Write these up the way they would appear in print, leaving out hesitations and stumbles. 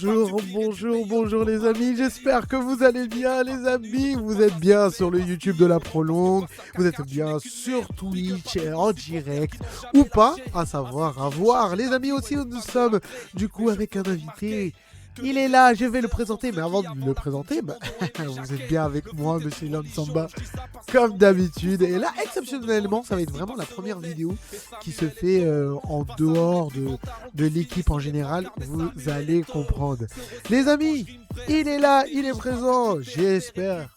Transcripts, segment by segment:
Bonjour les amis, j'espère que vous allez bien les amis, vous êtes bien sur le YouTube de la Prolongue, vous êtes bien sur Twitch en direct ou pas, à savoir à voir. Les amis aussi nous sommes du coup avec un invité. Il est là, je vais le présenter, mais avant de le présenter, vous êtes bien avec moi, Monsieur L'Homme Samba, comme d'habitude. Et là, exceptionnellement, ça va être vraiment la première vidéo qui se fait en dehors de l'équipe en général. Vous allez comprendre. Les amis, il est là, il est présent. J'espère,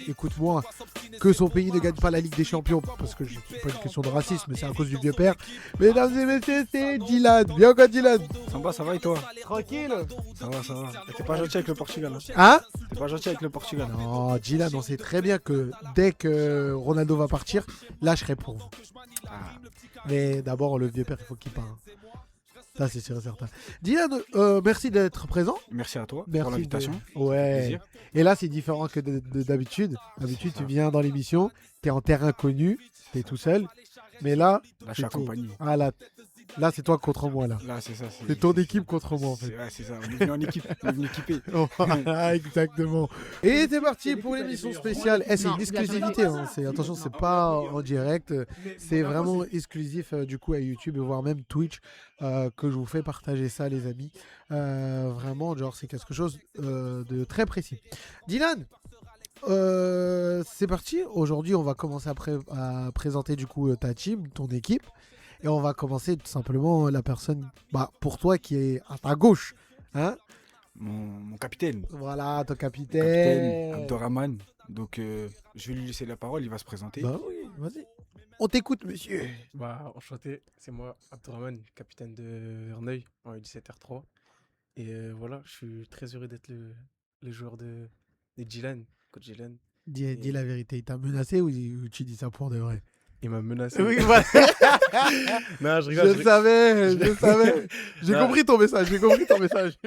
écoute-moi, que son pays ne gagne pas la Ligue des Champions. Parce que c'est pas une question de racisme, c'est à cause du vieux père. Mesdames et messieurs, c'est Dylan. Bien quoi, Dylan? Samba, ça va et toi? Tranquille. Ça va, ça va. T'es pas gentil avec le Portugal. Hein? T'es pas gentil avec le Portugal. Non, Dylan, on sait très bien que dès que Ronaldo va partir, là, je serai pour vous. Ah. Mais d'abord, le vieux père, il faut qu'il parte. Ça, c'est sûr et certain. Dylan, merci d'être présent. Merci à toi Merci pour l'invitation. Ouais. Plaisir. Et là, c'est différent que d'habitude. D'habitude, tu viens dans l'émission, tu es en terrain connu, tu es tout seul. Mais là, Là, je suis accompagné. Ah, là, c'est toi contre moi. Là, Là, c'est ça. c'est ton équipe contre moi, en fait. Ouais, c'est ça. On est venu en équipe. On est venu équipé. Voilà, exactement. Et c'est parti pour l'émission spéciale. C'est une exclusivité. Hein. Attention, c'est pas en direct. C'est vraiment exclusif du coup à YouTube, voire même Twitch, que je vous fais partager ça, les amis. Vraiment, genre, c'est quelque chose de très précis. Dylan, c'est parti. Aujourd'hui, on va commencer à présenter du coup ta team, ton équipe. Et on va commencer tout simplement la personne, pour toi, qui est à ta gauche. Hein? Mon capitaine. Voilà, ton capitaine. Capitaine Abdurrahman. Donc, je vais lui laisser la parole. Il va se présenter. Bah oui, vas-y. On t'écoute, monsieur. Enchanté, c'est moi, Abdurrahman, capitaine de Verneuil en U17R3. Et voilà, je suis très heureux d'être le joueur de Dylan, coach Dylan. Dis la vérité, il t'a menacé ou tu dis ça pour de vrai? Il m'a menacé. Oui, Non, je rigole. Je le savais. J'ai compris ton message.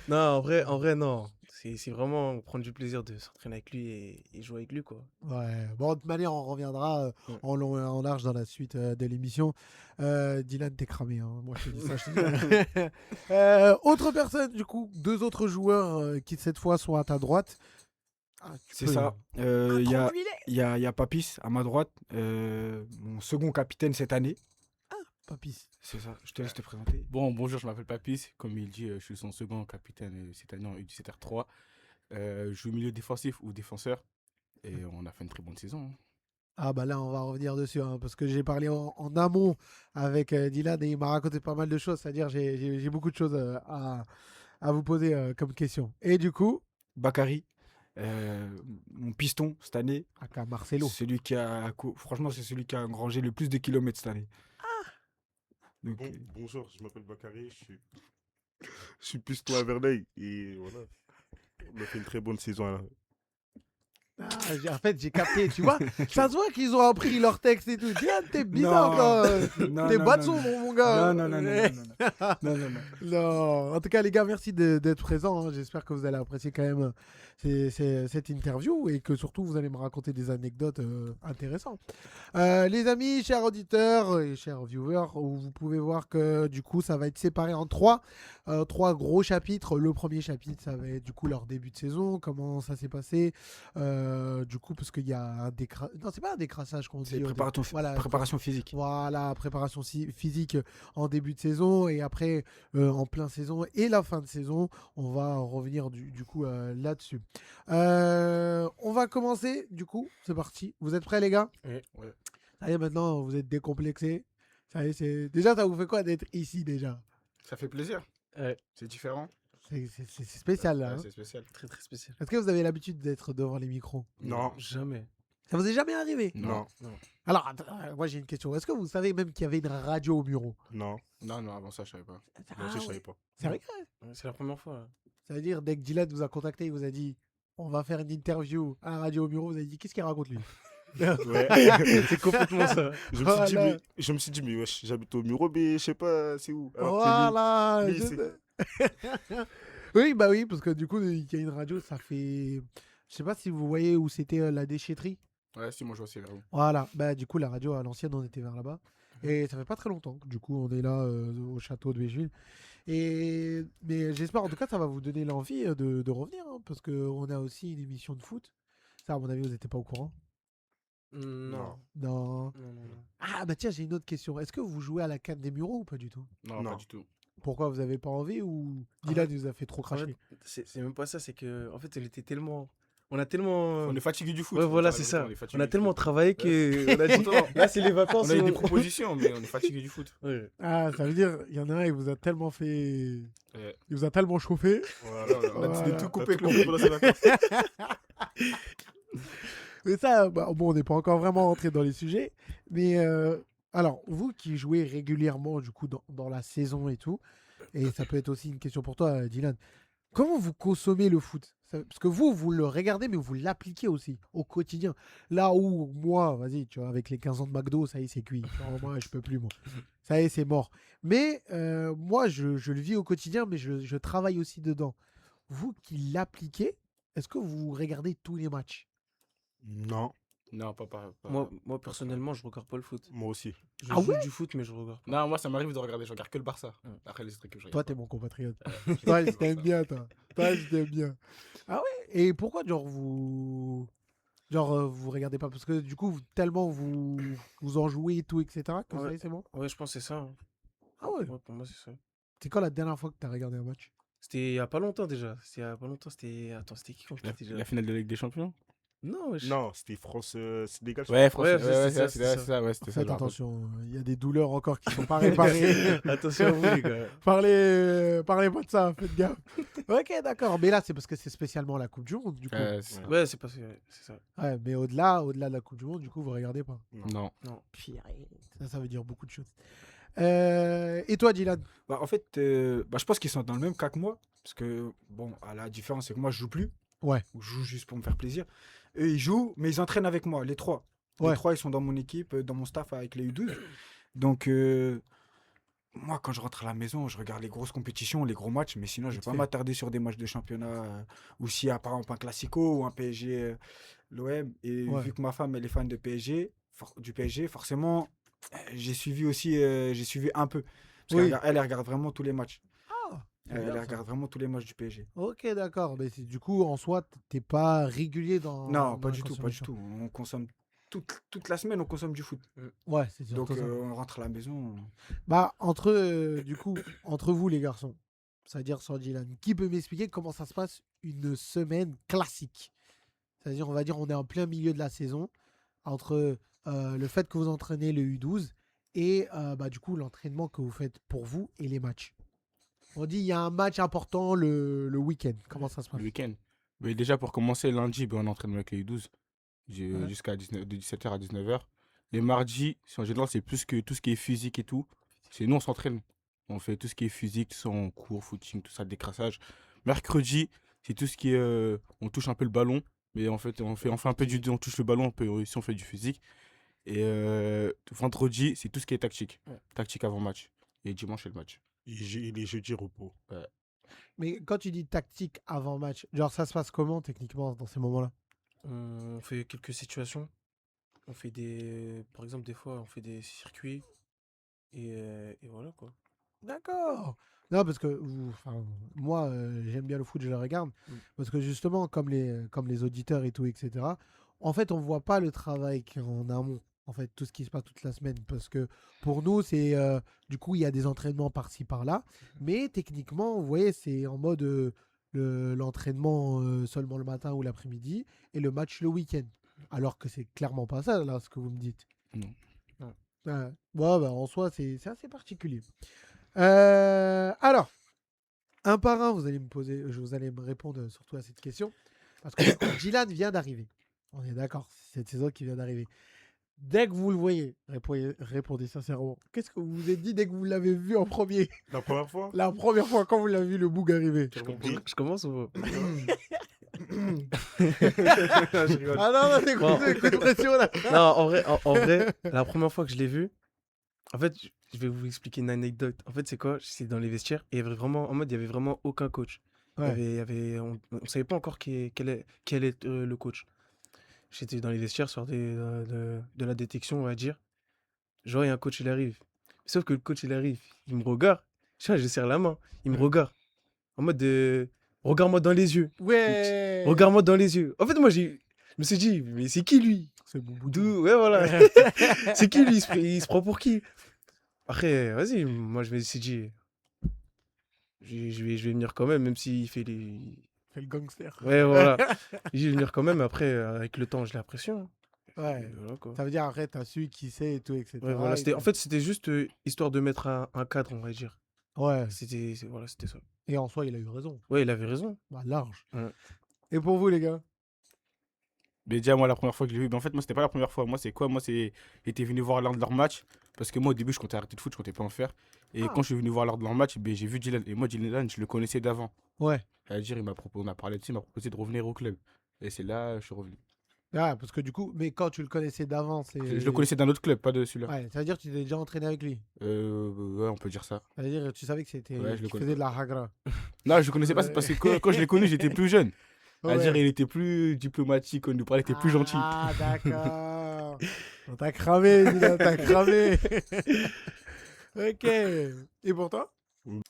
Non, en vrai, non. C'est vraiment prendre du plaisir de s'entraîner avec lui et jouer avec lui, quoi. Ouais, bon, de toute manière, on reviendra en long et en large dans la suite de l'émission. Dylan, t'es cramé, hein. Moi je te dis ça. Autre personne, du coup, deux autres joueurs qui cette fois sont à ta droite. C'est ça. Il y a Papis à ma droite, mon second capitaine cette année. Papis. C'est ça. Je te laisse te présenter. Bonjour, je m'appelle Papis. Comme il dit, je suis son second capitaine cette année en U17R3. Je joue milieu défensif ou défenseur. Et on a fait une très bonne saison. Hein. Ah bah là, on va revenir dessus, hein, parce que j'ai parlé en amont avec Dylan et il m'a raconté pas mal de choses. C'est-à-dire j'ai beaucoup de choses à vous poser comme question. Et du coup, Bakary, mon piston cette année. Aka Marcelo. Franchement, c'est celui qui a engrangé le plus de kilomètres cette année. Donc, Bonjour, je m'appelle Bakary, je suis piston à Verneuil et voilà, on a fait une très bonne saison là. En fait, j'ai capté, tu vois. Ça se voit qu'ils ont appris leur texte et tout. Dylan, t'es bizarre, Non. toi. Non, T'es non, batson, non, mon gars. non. Non. En tout cas, les gars, merci d'être présents. Hein. J'espère que vous allez apprécier quand même cette interview et que surtout vous allez me raconter des anecdotes intéressantes. Les amis, chers auditeurs et chers viewers, vous pouvez voir que du coup, ça va être séparé en trois gros chapitres. Le premier chapitre, ça va être du coup leur début de saison, comment ça s'est passé. Du coup, parce qu'il y a un non, c'est pas un décrassage qu'on dit. C'est préparation physique. Voilà, préparation physique en début de saison et après en plein saison et la fin de saison, on va revenir du coup là-dessus. On va commencer, du coup, c'est parti. Vous êtes prêts, les gars? Ouais. Ça y est, maintenant, vous êtes décomplexés. Ça y est, déjà, ça vous fait quoi d'être ici, déjà? Ça fait plaisir. Ouais. C'est différent. C'est spécial, là. Ouais, Hein. c'est spécial. Très, très spécial. Est-ce que vous avez l'habitude d'être devant les micros? Non. Jamais. Ça vous est jamais arrivé? Non. Alors, moi, j'ai une question. Est-ce que vous savez même qu'il y avait une radio au bureau? Non. Non, avant ça, je savais pas. Moi aussi, je savais pas. C'est vrai? Ouais, c'est la première fois. Ça veut dire, dès que Dylan vous a contacté, il vous a dit on va faire une interview à la radio au bureau, vous avez dit qu'est-ce qu'il raconte lui? Ouais. C'est complètement ça. Je me suis dit, mais wesh, j'habite au bureau, mais je sais pas c'est où. Alors que Voilà. lui, je c'est- sais. Oui, bah oui, parce que du coup, il y a une radio, ça fait. Je sais pas si vous voyez où c'était la déchetterie. Ouais, si, moi, je vois, c'est vers où. Voilà, bah du coup, la radio à l'ancienne, on était vers là-bas. Et ça fait pas très longtemps. Du coup, on est là au château de Végeville. Mais j'espère en tout cas ça va vous donner l'envie de revenir, hein, parce qu'on a aussi une émission de foot. Ça, à mon avis, vous n'étiez pas au courant. Non. Non. Non. Ah, bah tiens, j'ai une autre question. Est-ce que vous jouez à la canne des Mureaux ou pas du tout? Non, Non. pas du tout. Pourquoi vous avez pas envie ou En Dylan fait- vous a fait trop En cracher? fait, c'est même pas ça, c'est que en fait, elle était tellement. On a tellement. On est fatigué du foot. Ouais, faut voilà, dire la c'est vérité, ça. on est On fatigué a du tellement foot. travaillé que. On a dit, Pourtant, là, c'est les vacances. On a eu on- des propositions, mais on est fatigué du foot. Ouais. Ah, ça veut dire, il y en a un, il vous a tellement fait. Ouais. Il vous a tellement chauffé. Voilà. On a décidé de Voilà. tout T'as couper tout avec le compris. foot pendant ces vacances. Mais ça, bah, bon, on n'est pas encore vraiment entré dans les sujets. Mais alors, vous qui jouez régulièrement, du coup, dans la saison et tout, et ça peut être aussi une question pour toi, Dylan, comment vous consommez le foot? Parce que vous le regardez, mais vous l'appliquez aussi au quotidien. Là où moi, vas-y, tu vois, avec les 15 ans de McDo, ça y est, c'est cuit. Genre, moi, je peux plus, moi. Ça y est, c'est mort. Mais moi, je le vis au quotidien, mais je travaille aussi dedans. Vous qui l'appliquez, est-ce que vous regardez tous les matchs? Non, Non, pas. Moi, personnellement, je regarde pas le foot. moi aussi. Je Ah joue ouais du foot, mais je regarde pas. Non, moi, ça m'arrive de regarder. Je regarde que le Barça. Ouais. Après, les autres équipes, je Toi, regarde t'es pas. mon compatriote. Ouais. Toi, je t'aime bien, toi. Toi, je t'aime bien. Ah ouais? Et pourquoi, genre, vous regardez pas? Parce que du coup, tellement vous en jouez et tout, etc., que ça y est, c'est bon? Ouais, je pense que c'est ça. Hein. Ah ouais? Ouais, pour moi, c'est ça. C'est quand la dernière fois que t'as regardé un match? C'était il y a pas longtemps déjà. C'était il y a pas longtemps. Attends, c'était qui contre La, qui déjà? la finale de la Ligue des Champions? Non, wesh. Non, c'était France-Sénégal. Ouais, Français. Ouais, Ouais, c'est c'est ça, ça, ouais, c'était ça. Faites je me rappelle. attention, il y a des douleurs encore qui sont pas réparées. Attention à vous, les gars. Parlez pas de ça, faites gaffe. Ok, d'accord. Mais là, c'est parce que c'est spécialement la Coupe du Monde, du coup. C'est- Ouais, c'est passé, ouais, c'est ça. Ouais, mais au-delà de la Coupe du Monde, du coup, vous regardez pas. Non. Pire, ça veut dire beaucoup de choses. Et toi, Dylan? Bah, en fait, je pense qu'ils sont dans le même cas que moi. Parce que, bon, la différence, c'est que moi, je joue plus. Ouais. Ou je joue juste pour me faire plaisir. Eux, ils jouent, mais ils entraînent avec moi, les trois. Ouais. Les trois, ils sont dans mon équipe, dans mon staff avec les U12. Donc, moi, quand je rentre à la maison, je regarde les grosses compétitions, les gros matchs. Mais sinon, je vais Vite pas fait. m'attarder sur des matchs de championnat. Ou s'il y a, par exemple, un Classico ou un PSG, l'OM. Et Ouais. vu que ma femme, elle est fan de PSG, du PSG, forcément, j'ai suivi aussi, j'ai suivi un peu. Parce Oui. qu'elle regarde vraiment tous les matchs. c'est Elle bien, ça. regarde vraiment tous les matchs du PSG. Ok, d'accord. Mais du coup, en soi, t'es pas régulier dans. Non, dans pas la du tout, pas du consommation. tout. On consomme toute la semaine, on consomme du foot. Ouais, c'est Donc surtout ça. on rentre à la maison. Bah, du coup, entre vous, les garçons, c'est-à-dire sans Dylan, qui peut m'expliquer comment ça se passe une semaine classique? C'est-à-dire, on va dire, on est en plein milieu de la saison, entre le fait que vous entraînez le U12 et du coup, l'entraînement que vous faites pour vous et les matchs. On dit, il y a un match important le week-end. Comment ça se passe? Le week-end. Mais déjà, pour commencer, lundi, on entraîne avec les U12 Ouais. jusqu'à de 17h à 19h. Les mardis, en général, c'est plus que tout ce qui est physique et tout. C'est nous, on s'entraîne. On fait tout ce qui est physique, tout ça, en cours, footing, tout ça, décrassage. Mercredi, c'est tout ce qui est. On touche un peu le ballon. Mais en fait, on fait un peu on touche le ballon, ici, on fait du physique. Et vendredi, c'est tout ce qui est tactique. Ouais. Tactique avant match. Et dimanche, c'est le match. Et les jeudis repos. Mais quand tu dis tactique avant match, genre ça se passe comment techniquement dans ces moments-là? On fait quelques situations. On fait par exemple, des fois, on fait des circuits. Et voilà, quoi. D'accord. Non, parce que moi, j'aime bien le foot, je le regarde. Parce que justement, comme les auditeurs et tout, etc., en fait, on voit pas le travail en amont. En fait, tout ce qui se passe toute la semaine. Parce que pour nous, c'est du coup, il y a des entraînements par-ci, par-là. Mais techniquement, vous voyez, c'est en mode l'entraînement seulement le matin ou l'après-midi et le match le week-end. Alors que c'est clairement pas ça, là, ce que vous me dites. Non. Ouais, en soi, c'est assez particulier. Alors, un par un, vous allez me répondre surtout à cette question. Parce que Dylan vient d'arriver. On est d'accord, c'est cette saison qui vient d'arriver. Dès que vous le voyez, répondez sincèrement. Qu'est-ce que vous vous êtes dit dès que vous l'avez vu en premier? La première fois, La première fois quand vous l'avez vu le boug arriver. j'ai compris. Je commence ou pas? Je rigole. Ah non, c'est Bon. coup de pression là. Non, en vrai, la première fois que je l'ai vu, en fait, je vais vous expliquer une anecdote. En fait, c'est quoi? C'est dans les vestiaires et il y avait vraiment, en mode, il y avait vraiment aucun coach. Ouais. On savait pas encore quel est le coach. J'étais dans les vestiaires sur de la détection, on va dire. Genre, il y a un coach, il arrive. Sauf que le coach, il arrive, il me regarde. Je serre la main. Il me regarde. En mode de. Regarde-moi dans les yeux. Ouais. Regarde-moi dans les yeux. En fait, moi, je me suis dit, mais c'est qui lui? C'est bon bout Ouais, voilà. C'est qui lui? Il se prend pour qui? Après, vas-y, moi, je me suis dit, je vais venir quand même s'il fait les. C'est le gangster. Ouais, voilà. Je vais venir quand même. Après, avec le temps, j'ai l'impression. Ouais. Et voilà, quoi. Ça veut dire après, t'as su qui c'est et tout, etc. Ouais, voilà. Et En fait, c'était juste histoire de mettre un cadre, on va dire. ouais. Voilà, c'était ça. Et en soi, il a eu raison. Ouais, il avait raison. Bah, large. Ouais. Et pour vous, les gars? Mais déjà, moi, la première fois que je l'ai vu, mais en fait, moi, c'était pas la première fois. Moi, c'est quoi? Moi, j'étais venu voir l'un de leurs matchs. Parce que moi, au début, je comptais arrêter de foot, je comptais pas en faire. Et quand je suis venu voir l'un de leurs matchs, ben, j'ai vu Dylan. Et moi, Dylan, je le connaissais d'avant. Ouais. C'est-à-dire, on a parlé de ça, il m'a proposé de revenir au club. Et c'est là, je suis revenu. Ah, parce que du coup, mais quand tu le connaissais d'avant, c'est. Je le connaissais d'un autre club, pas de celui-là. Ouais, ça veut dire que tu t'es déjà entraîné avec lui. Ouais, on peut dire ça. Ça veut dire que tu savais que c'était. Ouais, je le tu connais. faisais de la hagra. Non, je le connaissais pas, c'est parce que quand je l'ai connu, j'étais plus jeune. C'est-à-dire, Ouais. il était plus diplomatique, on nous parlait, il était plus gentil. Ah, d'accord. On t'a cramé, Dylan, t'as cramé. Ok. Et pour toi? Mm.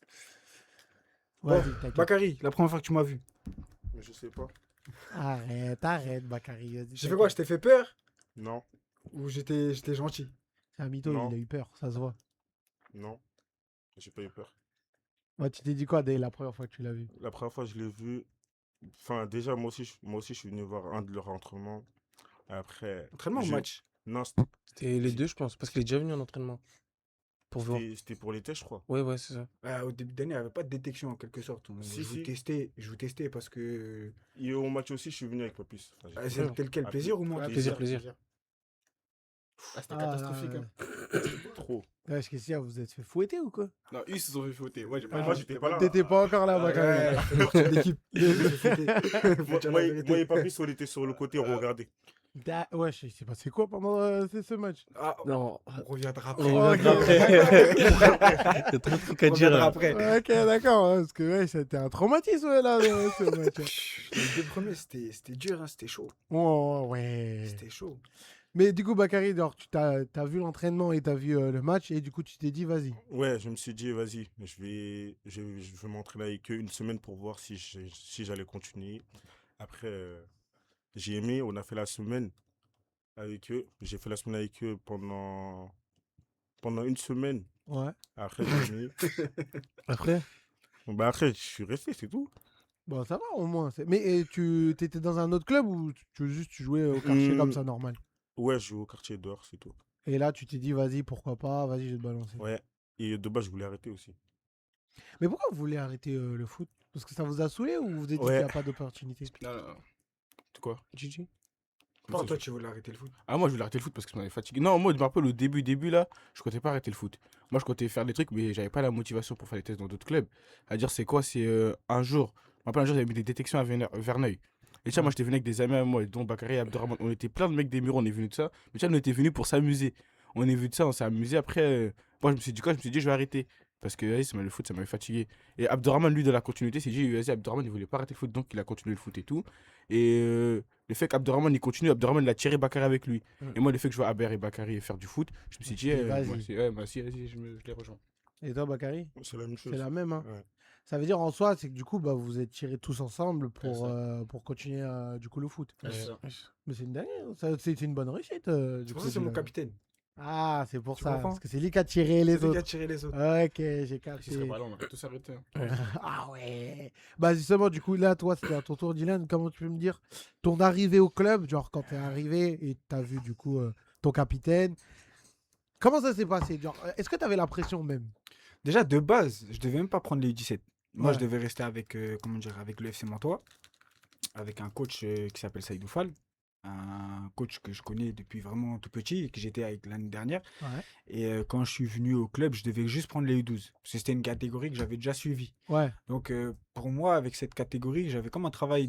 Vas-y, Bon, t'inquiète. Bakary, la première fois que tu m'as vu. Mais je sais pas. Arrête, Bakary. Vas-y, J'ai fait quoi? Je t'inquiète. t'ai fait peur? Non, Ou j'étais gentil? C'est un mytho, Non. il a eu peur, ça se voit. non. J'ai pas eu peur. Ouais, tu t'es dit quoi dès la première fois que tu l'as vu? La première fois, je l'ai vu. Enfin, déjà, moi aussi, je suis venu voir un de leurs entraînements. Après. Entraînement ou je- match? Non, C'était les deux, je pense. Parce qu'il est déjà venu en entraînement. Pour voir. c'était pour l'été, je crois. Ouais, c'est ça. Au début d'année, il n'y avait pas de détection en quelque sorte. Si, je vous si. testais parce que. Et au match aussi, je suis venu avec Papus. Enfin, j'ai- C'était lequel? Ah, Plaisir ou moins? Plaisir. Ah, c'était catastrophique, hein. Trop. Ouais, qu'est-ce qu'il y a, vous êtes fait fouetter ou quoi? Non, ils se sont fait fouetter. Moi, j'ai pas Moi, j'étais pas là. T'étais pas encore là, Bakary. Ouais, fait partie de l'équipe. Moi, moi et Papus, on était sur le côté, on regardait. Ouais, je sais pas, c'est quoi pendant ce match? Ah, Non, on reviendra après. on Oh, reviendra ok. après. Il y a trop de trucs à On dire. reviendra Là. après. Ok, d'accord, hein, parce que ouais, c'était un traumatisme là, ce match. Les deux premiers, c'était dur, hein, c'était chaud. Oh, ouais. C'était chaud. Mais du coup, Bakary, genre, tu t'as vu l'entraînement et t'as vu le match, et du coup, tu t'es dit, vas-y. Ouais, je me suis dit, vas-y, je vais m'entraîner avec eux une semaine pour voir si j'allais continuer. Après, j'ai aimé, on a fait la semaine avec eux. J'ai fait la semaine avec eux pendant une semaine. Ouais. Après, j'ai aimé. Après, Bon, bah après, je suis resté, c'est tout. Bon, ça va au moins. Mais tu t'étais dans un autre club ou tu jouais au quartier comme ça, normal? Ouais, je joue au quartier dehors, c'est tout. Et là, tu t'es dit, vas-y, pourquoi pas, vas-y, je vais te balancer. Ouais. Et de base, je voulais arrêter aussi. Mais pourquoi vous voulez arrêter le foot? Parce que ça vous a saoulé ou vous vous êtes dit qu'il Ouais. n'y a pas d'opportunité? Non, non. C'est quoi? Gigi. Pourquoi toi, tu voulais arrêter le foot? Ah, moi, je voulais arrêter le foot parce que ça m'avait fatigué. Non, moi, je me rappelle au début, là, je comptais pas arrêter le foot. Moi, je comptais faire des trucs, mais j'avais pas la motivation pour faire des tests dans d'autres clubs. À dire, c'est quoi? C'est un jour, je me rappelle un jour, j'avais mis des détections à Verneuil. Et tiens, moi, j'étais venu avec des amis à moi, dont Bakary et Abderrahmane. On était plein de mecs des murs, on est venu de ça. Mais tiens, on était venus pour s'amuser. On est venu de ça, on s'est amusé. Après, moi, je me suis dit quoi? Je me suis dit, je vais arrêter. Parce que vas-y, le foot, ça m'avait fatigué. Et Abderrahmane, lui, de la continuité, s'est dit, vas-y, Abderrahmane, il voulait pas arrêter le foot, donc il a continué le foot et tout. Et le fait qu'Abderrahmane, il continue, Abderrahmane, il a tiré Bakary avec lui. Et moi, le fait que je vois Aber et Bakary faire du foot, je me suis dit, Vas-y. si, vas-y, je les rejoins. Et toi, Bakary? C'est la même chose. C'est la même, hein. Ouais. Ça veut dire en soi, c'est que du coup, bah, vous êtes tirés tous ensemble C'est pour continuer du coup le foot. Ouais, c'est ça. Mais c'est une dingue, c'est une bonne réussite. Du C'est coup, pour ça que c'est mon Dylan. capitaine. Ah, c'est pour Tu ça. comprends? Parce que c'est lui qui a tiré les C'est lui qui autres. a tiré les autres. Ok, j'ai S'il capté. serait pas là, on aurait tous arrêté. Hein. Ah ouais. Bah justement, du coup, là, toi, c'était à ton tour, Dylan. Comment tu peux me dire ton arrivée au club, genre quand t'es arrivé et t'as vu du coup ton capitaine. Comment ça s'est passé? Genre, est-ce que t'avais la pression même? Déjà, de base, je devais même pas prendre les U17. Moi, Ouais. je devais rester avec, avec le FC Mantois, avec un coach qui s'appelle Saïdou Fall, un coach que je connais depuis vraiment tout petit et que j'étais avec l'année dernière. Ouais. Et quand je suis venu au club, je devais juste prendre les U12. Parce que c'était une catégorie que j'avais déjà suivie. Ouais. Donc, pour moi, avec cette catégorie, j'avais comme un travail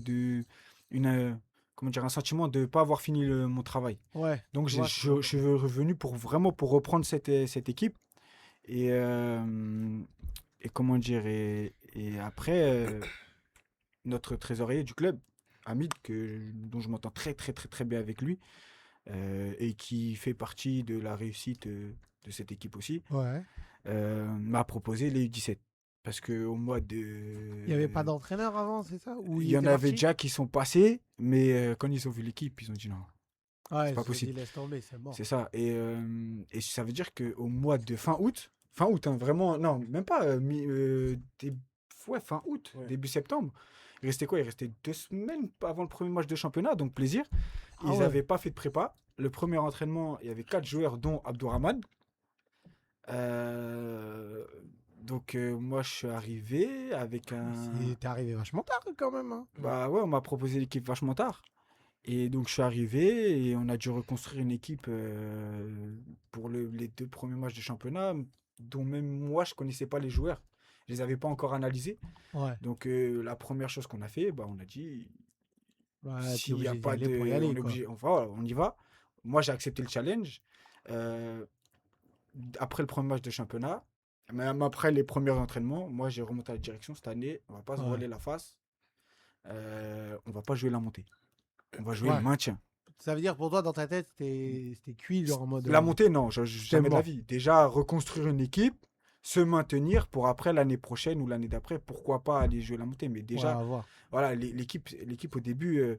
un sentiment de ne pas avoir fini mon travail. Ouais. Donc, Je vois, je suis revenu pour reprendre cette équipe. Et comment dire, et après, notre trésorier du club, Hamid, dont je m'entends très, très, très, très bien avec lui, et qui fait partie de la réussite de cette équipe aussi, Ouais. m'a proposé les U17. Parce qu'au mois de. Il n'y avait pas d'entraîneur avant, c'est ça? Ou Il il y en était avait parti? déjà qui sont passés, mais quand ils ont vu l'équipe, ils ont dit non. Ouais, c'est pas ils se sont dit, possible. laisse tomber, c'est mort. C'est ça. Et ça veut dire qu'au mois de fin août, hein, vraiment, non, même pas, fin août, Ouais. début septembre, il restait quoi? Il restait 2 semaines avant le premier match de championnat, donc plaisir. Ils Ah ouais. n'avaient pas fait de prépa. Le premier entraînement, il y avait 4 joueurs, dont Abdourahmane. Donc moi, je suis arrivé avec un... T'es arrivé vachement tard quand même. Hein. Bah ouais, on m'a proposé l'équipe vachement tard. Et donc je suis arrivé et on a dû reconstruire une équipe pour les 2 premiers matchs de championnat, dont même moi je connaissais pas les joueurs. Je les avais pas encore analysés. Ouais. Donc la première chose qu'on a fait, bah, on a dit Bah, t'es s'il n'y obligé a d'y pas aller de... pour y aller, on est quoi. obligé, on y va. Moi j'ai accepté le challenge. Après le premier match de championnat, même après les premiers entraînements, moi j'ai remonté à la direction cette année. On va pas se Ouais. voiler la face. On va pas jouer la montée. On va jouer Ouais. le maintien. Ça veut dire pour toi, dans ta tête, c'était cuit, genre en mode. La montée, non, jamais de la mort. vie. Déjà, reconstruire une équipe, se maintenir pour après l'année prochaine ou l'année d'après, pourquoi pas aller jouer la montée. Mais déjà, Ouais, à voir. voilà, l'équipe au début,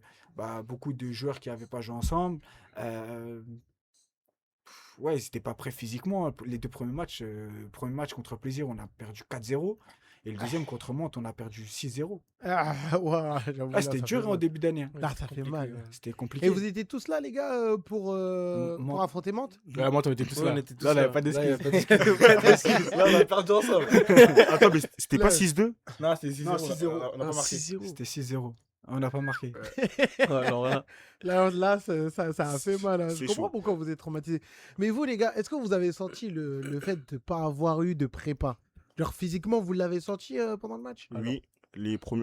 beaucoup de joueurs qui n'avaient pas joué ensemble. Ouais, ils n'étaient pas prêts physiquement. Les 2 premiers matchs, premier match contre Plaisir, on a perdu 4-0. Et le deuxième contre Mantes, on a perdu 6-0. Ah, ouais, j'avoue. là, C'était ça dur fait en mal. début d'année. Hein. Là, ça fait compliqué, mal. ouais. C'était compliqué. Et vous étiez tous là, les gars, pour Moi- affronter Mantes? Ouais, moi, on était tous Ouais, là. on était tous Là, on là. avait pas Là, il y avait d'excuses. pas d'excuses. Là, on a perdu ensemble. Attends, mais c'était pas Là. 6-2? Non, c'était 6-0. Non, 6-0. On a pas marqué. 6-0. C'était 6-0. On n'a pas marqué. Alors là, Là, ça a fait mal. Hein. Je C'est comprends chaud. pourquoi vous êtes traumatisés. Mais vous, les gars, est-ce que vous avez senti le fait de ne pas avoir eu de prépa? Genre, physiquement, vous l'avez senti pendant le match? Oui.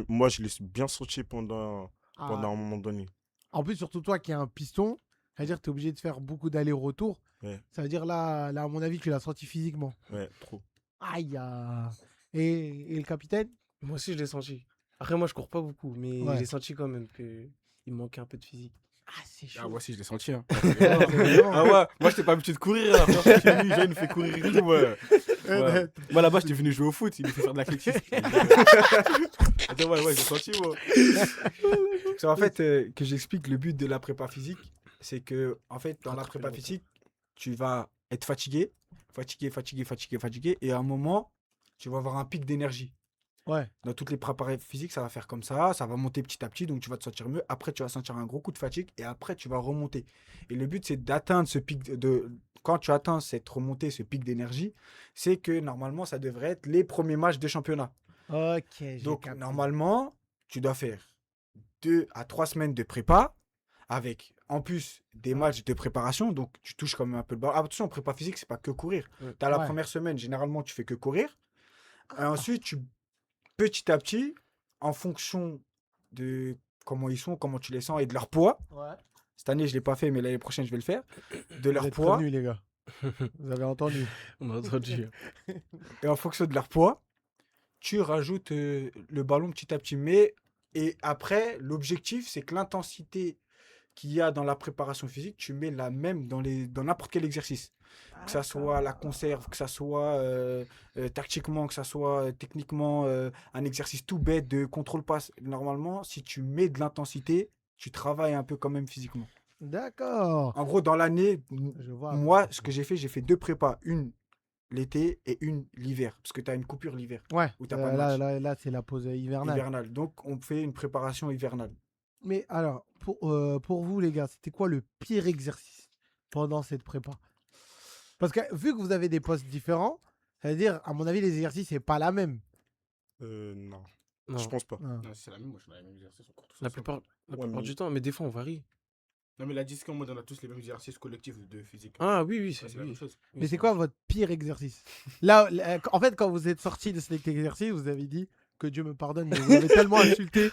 Moi, je l'ai bien senti pendant Ah. un moment donné. En plus, surtout toi qui es un piston, c'est-à-dire que tu es obligé de faire beaucoup d'allers-retours. Ouais. Ça veut dire là, à mon avis, tu l'as senti physiquement. Ouais, trop. Aïe. Et le capitaine? moi aussi, je l'ai senti. Après, moi, je cours pas beaucoup, mais Ouais. j'ai senti quand même qu'il me manquait un peu de physique. Ah, c'est chaud. Ah, moi aussi, je l'ai senti. Hein. Vraiment. Ah ouais, moi, j'étais pas habitué de courir. Là. Frère, chez lui, il me fait courir et tout. Ouais. Ouais. Moi, là-bas, j'étais venu jouer au foot. Il me fait faire de l'athlétisme. Attends, ouais, j'ai senti, moi. C'est en fait que j'explique le but de la prépa physique, c'est que en fait dans la prépa physique, tu vas être fatigué, et à un moment, tu vas avoir un pic d'énergie. Ouais. Dans toutes les prépares physiques, ça va faire comme ça va monter petit à petit, donc tu vas te sentir mieux. Après, tu vas sentir un gros coup de fatigue et après, tu vas remonter. Et le but, c'est d'atteindre ce pic quand tu atteins cette remontée, ce pic d'énergie, c'est que normalement, ça devrait être les premiers matchs de championnat. Ok, j'ai Donc, capté. normalement, tu dois faire 2 à 3 semaines de prépa avec, en plus, des matchs de préparation. Donc, tu touches quand même un peu le ballon. Attention, en prépa physique, c'est pas que courir. Ouais. Tu as la Ouais. première semaine, généralement, tu fais que courir. Et ensuite, petit à petit, en fonction de comment ils sont, comment tu les sens et de leur poids. Ouais. Cette année, je ne l'ai pas fait, mais l'année prochaine, je vais le faire. De Vous leur êtes poids. prévenus, les gars. Vous avez entendu. On a entendu. Et en fonction de leur poids, tu rajoutes le ballon petit à petit. Et après, l'objectif, c'est que l'intensité qu'il y a dans la préparation physique, tu mets la même dans n'importe quel exercice. Que ça soit la conserve, que ça soit tactiquement, que ça soit techniquement un exercice tout bête de contrôle-passe. Normalement, si tu mets de l'intensité, tu travailles un peu quand même physiquement. D'accord. En gros, dans l'année, Je vois. moi, ce que j'ai fait 2 prépas. Une l'été et une l'hiver. Parce que tu as une coupure l'hiver, Ouais. où t'as pas de Là, match. là, c'est la pause hivernale. hivernale. Donc, on fait une préparation hivernale. Mais alors, pour vous, les gars, c'était quoi le pire exercice pendant cette prépa? Parce que vu que vous avez des postes différents, ça veut dire, à mon avis, les exercices, c'est pas la même. Non, Non, je pense pas. Ah. Non, c'est la même. Moi, je fais la même exercice. On court tous la ensemble. plupart mais- du temps, mais des fois, on varie. Non, mais la disque, en mode, on a tous les mêmes exercices collectifs de physique. Ah oui, oui, Ouais, c'est c'est la même oui. chose. Mais c'est quoi votre pire exercice? Là, en fait, quand vous êtes sorti de cet exercice, vous avez dit que Dieu me pardonne, mais vous avez tellement insulté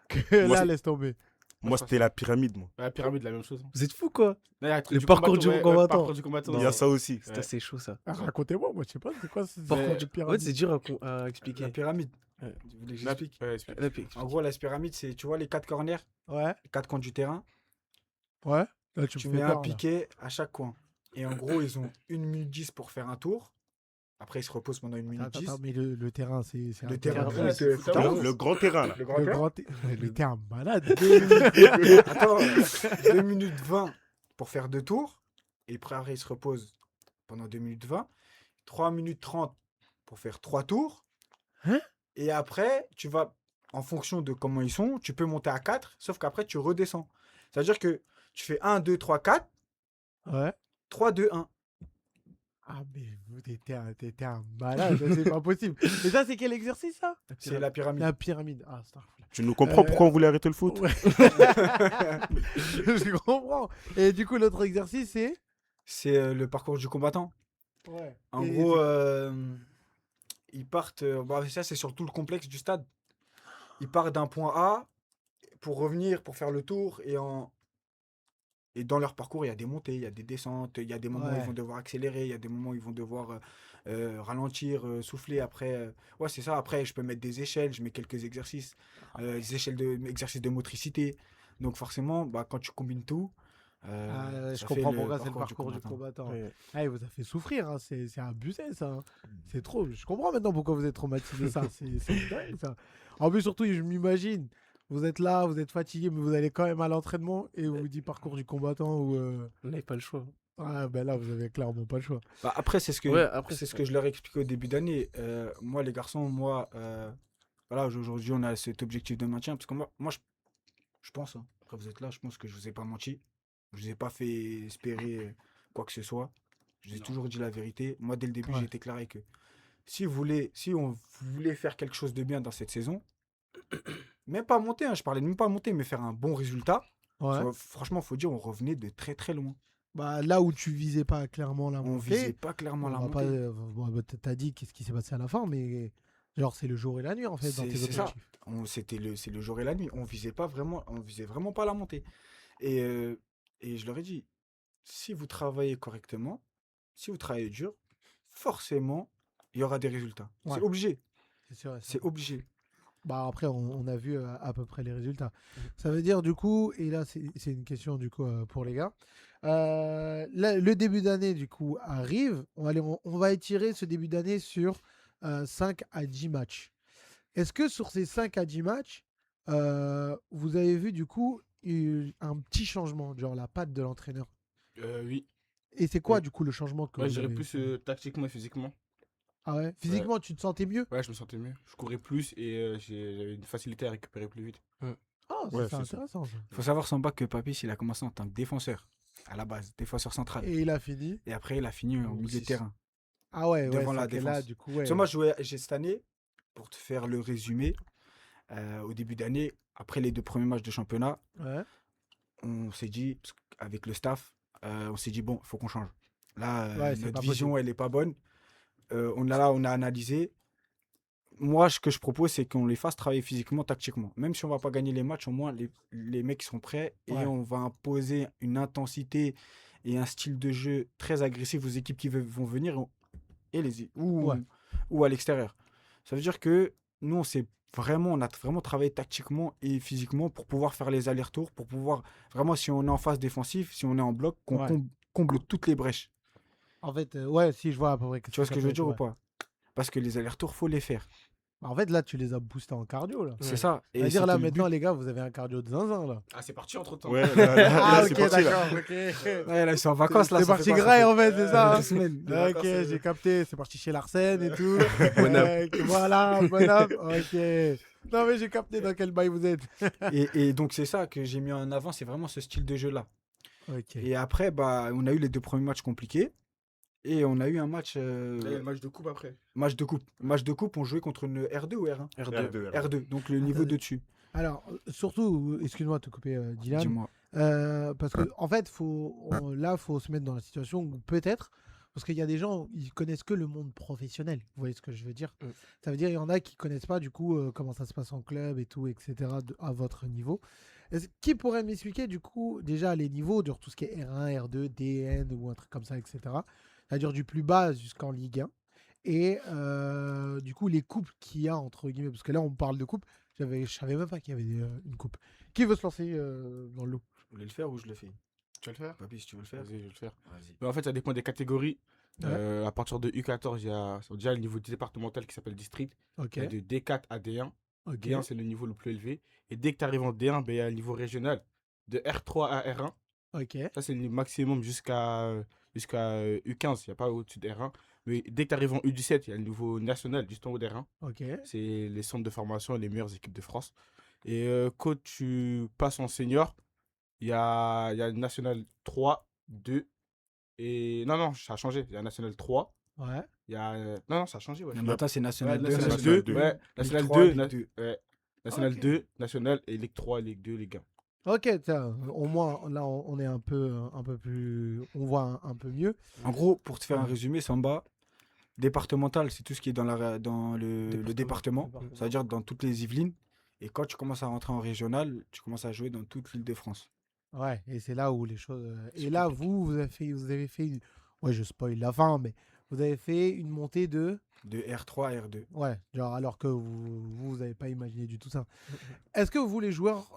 que Moi, là, c'est- laisse tomber. Moi, c'était la pyramide, moi. La pyramide, la même chose. Vous êtes fous, quoi? Là, il y a un truc Le du parcours du combattant, combattant. parcours du combattant. Il y a ça aussi. C'est assez chaud, ça. Ah, racontez-moi, moi, je sais pas, c'est quoi ce Parcours genre du- de En fait, pyramide? c'est dur à La expliquer. pyramide. Ouais. Vous voulez que La- j'explique? Ouais, explique. En gros, la pyramide, c'est, tu vois, les 4 corners, Ouais, les 4 coins du terrain. ouais. Là, tu Tu me mets fais un peur, là. piquet à chaque coin. Et en gros, ils ont 1 minute 10 pour faire un tour. Après, ils se reposent pendant 1 minute Attends, 10. mais le terrain, c'est Le un terrain terrain, de c'est foot, foot à foot. onze. Le grand terrain, là. Le grand Le terrain. grand le terrain malade. 2 minutes 20 pour faire 2 tours. Et après, ils se reposent pendant 2 minutes 20. 3 minutes 30 pour faire 3 tours. Hein? Et après, tu vas, en fonction de comment ils sont, tu peux monter à 4, sauf qu'après, tu redescends. C'est-à-dire que tu fais 1, 2, 3, 4, Ouais. 3, 2, 1. Ah, mais vous t'étais un malade, c'est pas possible. Et ça, c'est quel exercice, ça? C'est la pyramide. La pyramide. Ah, astaghfirullah. Tu nous comprends pourquoi on voulait arrêter le foot? Ouais. Je comprends. Et du coup, l'autre exercice, c'est? C'est le parcours du combattant. Ouais. En Et gros, ils partent. Ça, c'est sur tout le complexe du stade. Ils partent d'un point A pour revenir, pour faire le tour. Et dans leur parcours, il y a des montées, il y a des descentes, il y a des moments où ils Ouais. vont devoir accélérer, il y a des moments où ils vont devoir ralentir, souffler. Après, ouais, c'est ça. Après, je peux mettre des échelles, je mets quelques exercices, des exercices de motricité. Donc, forcément, bah, quand tu combines tout, je ça fait comprends pourquoi c'est le parcours parcours du combattant. Ouais. Ah, il vous a fait souffrir, hein. C'est abusé, ça. Hein. C'est trop. Je comprends maintenant pourquoi vous êtes traumatisé, ça. C'est dingue, ça. En plus, surtout, je m'imagine, vous êtes là, vous êtes fatigué, mais vous allez quand même à l'entraînement et on vous dit parcours du combattant ou. On n'avait pas le choix. Ah, ben là, vous avez clairement pas le choix. Bah, après, c'est ce que, Ouais, après, c'est ce que je leur ai expliqué au début d'année. Moi, les garçons, voilà, aujourd'hui, on a cet objectif de maintien. Parce que moi je pense, hein, après vous êtes là, je pense que je vous ai pas menti. Je vous ai pas fait espérer quoi que ce soit. Je vous ai toujours dit la vérité. Moi, dès le début, Ouais. j'ai été clair avec eux. Si on voulait faire quelque chose de bien dans cette saison, même pas monter, hein, je parlais de même pas monter, mais faire un bon résultat. Ouais. Franchement, faut dire, on revenait de très très loin. Bah, là où tu visais pas clairement la On montée, visait pas clairement on la va pas, montée. bon, bah, t'as dit qu'est-ce qui s'est passé à la fin, mais genre, c'est le jour et la nuit, en fait, dans tes C'est ça. objectifs. C'est le jour et la nuit. On visait vraiment pas la montée. Et je leur ai dit, si vous travaillez correctement, si vous travaillez dur, forcément, il y aura des résultats. Ouais. C'est obligé. C'est sûr. C'est obligé. Bah après, on a vu à peu près les résultats. Ça veut dire du coup, et là c'est une question du coup pour les gars. Là, le début d'année du coup arrive. On va étirer ce début d'année sur 5 à 10 matchs. Est-ce que sur ces 5 à 10 matchs, vous avez vu du coup un petit changement, genre la patte de l'entraîneur? Oui. Et c'est quoi Oui. du coup le changement que Ouais, vous j'irais avez plus vu? tactiquement et physiquement. Ah ouais? Physiquement, tu te sentais mieux? Ouais, je me sentais mieux. Je courais plus et j'avais une facilité à récupérer plus vite. Ah, Ouais, c'est c'est ça. intéressant ça. Il faut savoir sans bac que Papis, il a commencé en tant que défenseur, à la base, défenseur central. Et il a fini? Et après, il a fini au Au milieu de six. terrain. Ah ouais, Devant ouais, la c'est que là, défense. du coup, ouais. Parce que moi, j'ai cette année, pour te faire le résumé, au début d'année, après les 2 premiers matchs de championnat, Ouais. on s'est dit, parce qu'avec le staff, on s'est dit, bon, il faut qu'on change. Là, Ouais, c'est notre pas vision, possible. elle n'est pas bonne. On a analysé. Moi, ce que je propose, c'est qu'on les fasse travailler physiquement, tactiquement. Même si on va pas gagner les matchs, au moins, les mecs sont prêts et Ouais. on va imposer une intensité et un style de jeu très agressif aux équipes qui vont venir Ouais. ou à l'extérieur. Ça veut dire que nous, on a vraiment travaillé tactiquement et physiquement pour pouvoir faire les allers-retours, pour pouvoir vraiment, si on est en phase défensive, si on est en bloc, qu'on Ouais. comble toutes les brèches. En fait, ouais, si je vois à peu près. Tu vois ce que je veux dire ou ouais. pas? Parce que les allers-retours, faut les faire. Bah, en fait, là, tu les as boostés en cardio, là. C'est Ouais. ça. Et C'est-à-dire, là, c'était le maintenant, but. les gars, vous avez un cardio de zinzin, là. Ah, c'est parti entre temps. Ouais, là, Ah, c'est ok, parti, là. d'accord, ok. Ouais, là, ils sont en vacances, là. C'est ça parti fait quoi, ça graille, fait- en fait, c'est ça. deux hein. semaines. Ok, j'ai capté. C'est parti chez Larsen et tout. Bonap. Voilà, Bonap. Ok. Non, mais j'ai capté dans quel bail vous êtes. Et donc, c'est ça que j'ai mis en avant, c'est vraiment ce style de jeu-là. Ok. Et après, bah, on a eu les 2 premiers matchs compliqués. Et on a eu un match, Là, il y a le match de coupe après. match de coupe. Match de coupe, on jouait contre une R2 ou R1? R2. R2, donc le niveau de dessus. Alors, surtout, excuse-moi de te couper, Dylan. Dis-moi. Parce que en fait, là, faut se mettre dans la situation où peut-être, parce qu'il y a des gens, ils connaissent que le monde professionnel. Vous voyez ce que je veux dire? Mm. Ça veut dire il y en a qui connaissent pas du coup comment ça se passe en club et tout, etc. À votre niveau. Qui pourrait m'expliquer du coup déjà les niveaux de tout ce qui est R1, R2, DN ou un truc comme ça, etc. C'est-à-dire du plus bas jusqu'en Ligue 1. Et du coup, les coupes qu'il y a entre guillemets, parce que là, on parle de coupe. Je savais même pas qu'il y avait une coupe. Qui veut se lancer dans l'eau? Je voulais le faire ou je le fais? Tu vas le faire? Papy, si tu veux le faire. Vas-y, je vais le faire. Vas-y. Mais en fait, ça dépend des catégories. Ouais. À partir de U14, il y a déjà le niveau départemental qui s'appelle district. Ok. Il y a de D4 à D1. Ok. D1, c'est le niveau le plus élevé. Et dès que tu arrives en D1, ben, il y a le niveau régional. De R3 à R1. Ok. Ça, c'est le maximum jusqu'à U15. Il n'y a pas au-dessus de R1. Mais dès que tu arrives en U17, il y a le niveau national juste en haut d'R1. Ok. C'est les centres de formation et les meilleures équipes de France. Et quand tu passes en senior, il y a le national 3, 2 et... Non, ça a changé. Il y a national 3. Ouais. Il y a... Non, ça a changé. Ouais. Non, mais attends, c'est Ouais, National 2, national National 2. 2. Ouais, Ligue national 3, 2. Ligue 2. Ouais. National Ok. 2, national et Ligue 3, Ligue 2, Ligue 1. Ok, tiens, au moins là on est un peu plus, on voit un peu mieux. En gros, pour te faire un Ouais. résumé, Samba, départemental, c'est tout ce qui est dans le département, Département. c'est-à-dire dans toutes les Yvelines. Et quand tu commences à rentrer en régional, tu commences à jouer dans toute l'île de France. Ouais, et c'est là où les choses. Et C'est là, compliqué. vous avez fait une. Ouais, je spoil la fin, mais vous avez fait une montée de. De R3 à R2. Ouais, genre alors que vous avez pas imaginé du tout ça. Est-ce que vous les joueurs,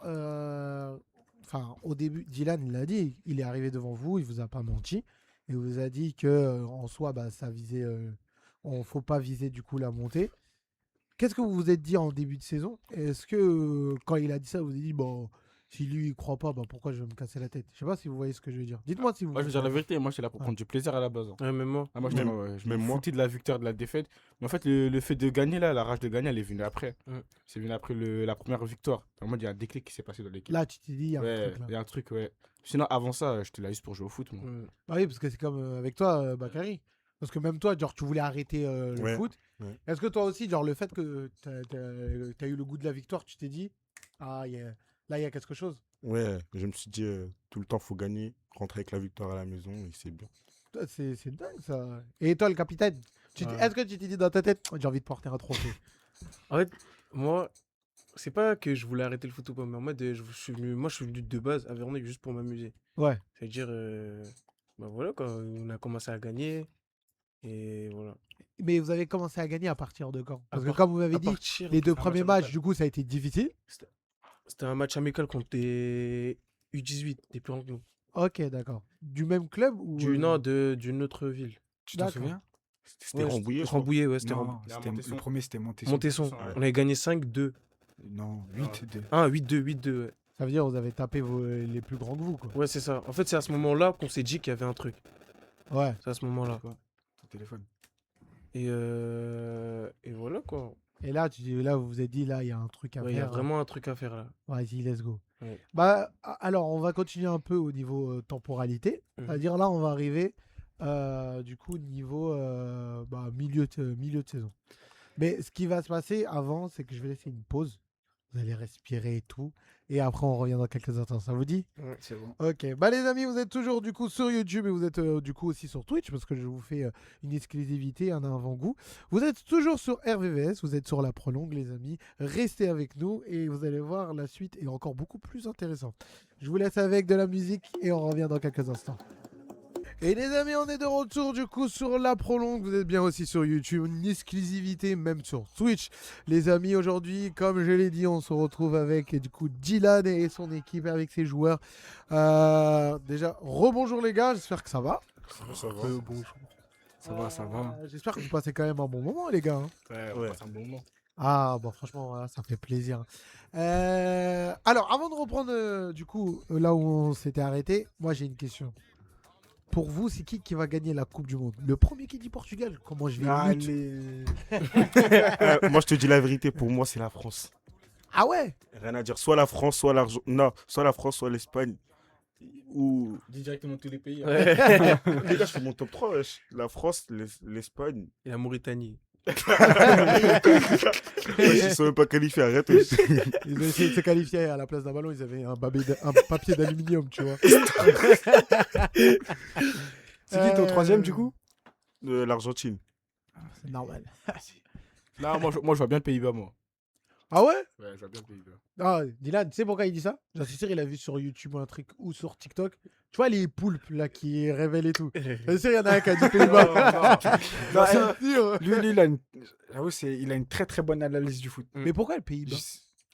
enfin au début, Dylan il l'a dit, il est arrivé devant vous, il vous a pas menti, et vous a dit que en soi, bah ça visait, on faut pas viser du coup la montée. Qu'est-ce que vous vous êtes dit en début de saison? Est-ce que quand il a dit ça, vous vous êtes dit bon, si lui il croit pas, bah pourquoi je vais me casser la tête? Je sais pas si vous voyez ce que je veux dire. Dites-moi si vous. Moi, je veux dire la vérité. Moi, j'étais là pour Ouais. prendre du plaisir à la base. Hein. Ouais, même moi. Ah, moi, Même- je me même moi. foutais de la victoire, de la défaite. Mais en fait, le fait de gagner, là, la rage de gagner, elle est venue après. Ouais. C'est venu après la première victoire. En mode, il y a un déclic qui s'est passé dans l'équipe. Là, tu t'es dit, il y a un Ouais, truc là. il y a un truc, ouais. Sinon, avant ça, j'étais là juste pour jouer au foot. Moi. Ouais. Bah oui, parce que c'est comme avec toi, Bakary. Parce que même toi, genre, tu voulais arrêter le Ouais, foot. ouais. Est-ce que toi aussi, genre, le fait que t'as eu le goût de la victoire, tu t'es dit, ah, là, il y a quelque chose. Ouais, je me suis dit, tout le temps, faut gagner, rentrer avec la victoire à la maison, et c'est bien. Toi, c'est dingue ça. Et toi, le capitaine, Ouais. est-ce que tu t'es dit dans ta tête, j'ai envie de porter un trophée? En fait, moi, c'est pas que je voulais arrêter le foot ou pas, mais en mode, je suis venu de base à Verneuil juste pour m'amuser. Ouais. C'est-à-dire, bah voilà, quoi, on a commencé à gagner. Et voilà. Mais vous avez commencé à gagner à partir de quand? Parce que part- comme vous m'avez À dit, partir les deux d'un match premiers amical. matchs, du coup, ça a été difficile. C'était un match amical contre des U18, des plus grands que nous. Ok, d'accord. Du même club ou Non, d'une autre ville. Tu t'en D'accord. souviens? C'était Rambouillet, je crois. Rambouillet, ouais, c'était Non, Rambouillet. Il y a c'était- Montesson. le premier c'était Montesson. Montesson. Ouais. On avait gagné 5-2. Non, 8-2. Ah, 8-2, 8-2, ouais. Ça veut dire que vous avez tapé les plus grands que vous, quoi. Ouais, c'est ça. En fait, c'est à ce moment-là qu'on s'est dit qu'il y avait un truc. Ouais. C'est à ce moment-là. Ton téléphone. Et voilà, quoi. Et là, là, vous vous êtes dit, là, il y a un truc à Ouais, il y a faire. vraiment un truc à faire là. Vas-y, let's go. Ouais. Bah, alors, on va continuer un peu au niveau temporalité. Mhm. C'est-à-dire, là, on va arriver, du coup, niveau milieu de saison. Mais ce qui va se passer avant, c'est que je vais laisser une pause. Vous allez respirer et tout. Et après, on revient dans quelques instants. Ça vous dit? C'est bon. Ok, bah les amis, vous êtes toujours du coup sur YouTube et vous êtes du coup aussi sur Twitch parce que je vous fais une exclusivité, un avant-goût. Vous êtes toujours sur RVVS, vous êtes sur la prolongue les amis. Restez avec nous et vous allez voir la suite est encore beaucoup plus intéressante. Je vous laisse avec de la musique et on revient dans quelques instants. Et les amis, on est de retour du coup sur la prolongue. Vous êtes bien aussi sur YouTube, une exclusivité même sur Twitch. Les amis, aujourd'hui, comme je l'ai dit, on se retrouve avec du coup Dylan et son équipe avec ses joueurs. Déjà, rebonjour les gars, j'espère que ça va. Ça va. Bonjour. Ça va, ça va. J'espère que vous passez quand même un bon moment les gars. Hein. Ouais, Ouais. c'est un bon moment. Ah bon, franchement, voilà, ça fait plaisir. Alors, avant de reprendre du coup là où on s'était arrêté, moi j'ai une question. Pour vous, c'est qui va gagner la Coupe du Monde? Le premier qui dit Portugal. Comment je vais lutte. Allez. Moi, je te dis la vérité, pour moi, c'est la France. Ah ouais? Rien à dire. Soit la France, soit l'Argentine. Non, soit la France, soit l'Espagne. Ou. Dis directement tous les pays. hein. Ouais. Les gars, je fais mon top 3. Wesh. La France, l'Espagne. Et la Mauritanie. Wesh, ils sont même pas qualifiés, arrête. Wesh. Ils ont essayé de se qualifier à la place d'un ballon, ils avaient un papier d'aluminium, tu vois. C'est qui ton troisième du coup? L'Argentine. C'est normal. Là, moi, je vois bien le Pays-Bas, moi. Ah ouais? Ouais, je vois bien le Pays-Bas. Ah, Dylan, tu sais pourquoi il dit ça? J'en suis sûr, il a vu sur YouTube un truc ou sur TikTok. Tu vois les poulpes là qui révèlent et tout. J'en suis sûr, il y en a un qui a dit Pays-Bas. Non, C'est sûr. Lui, j'avoue, il a une très très bonne analyse du foot. Mais pourquoi le Pays-Bas?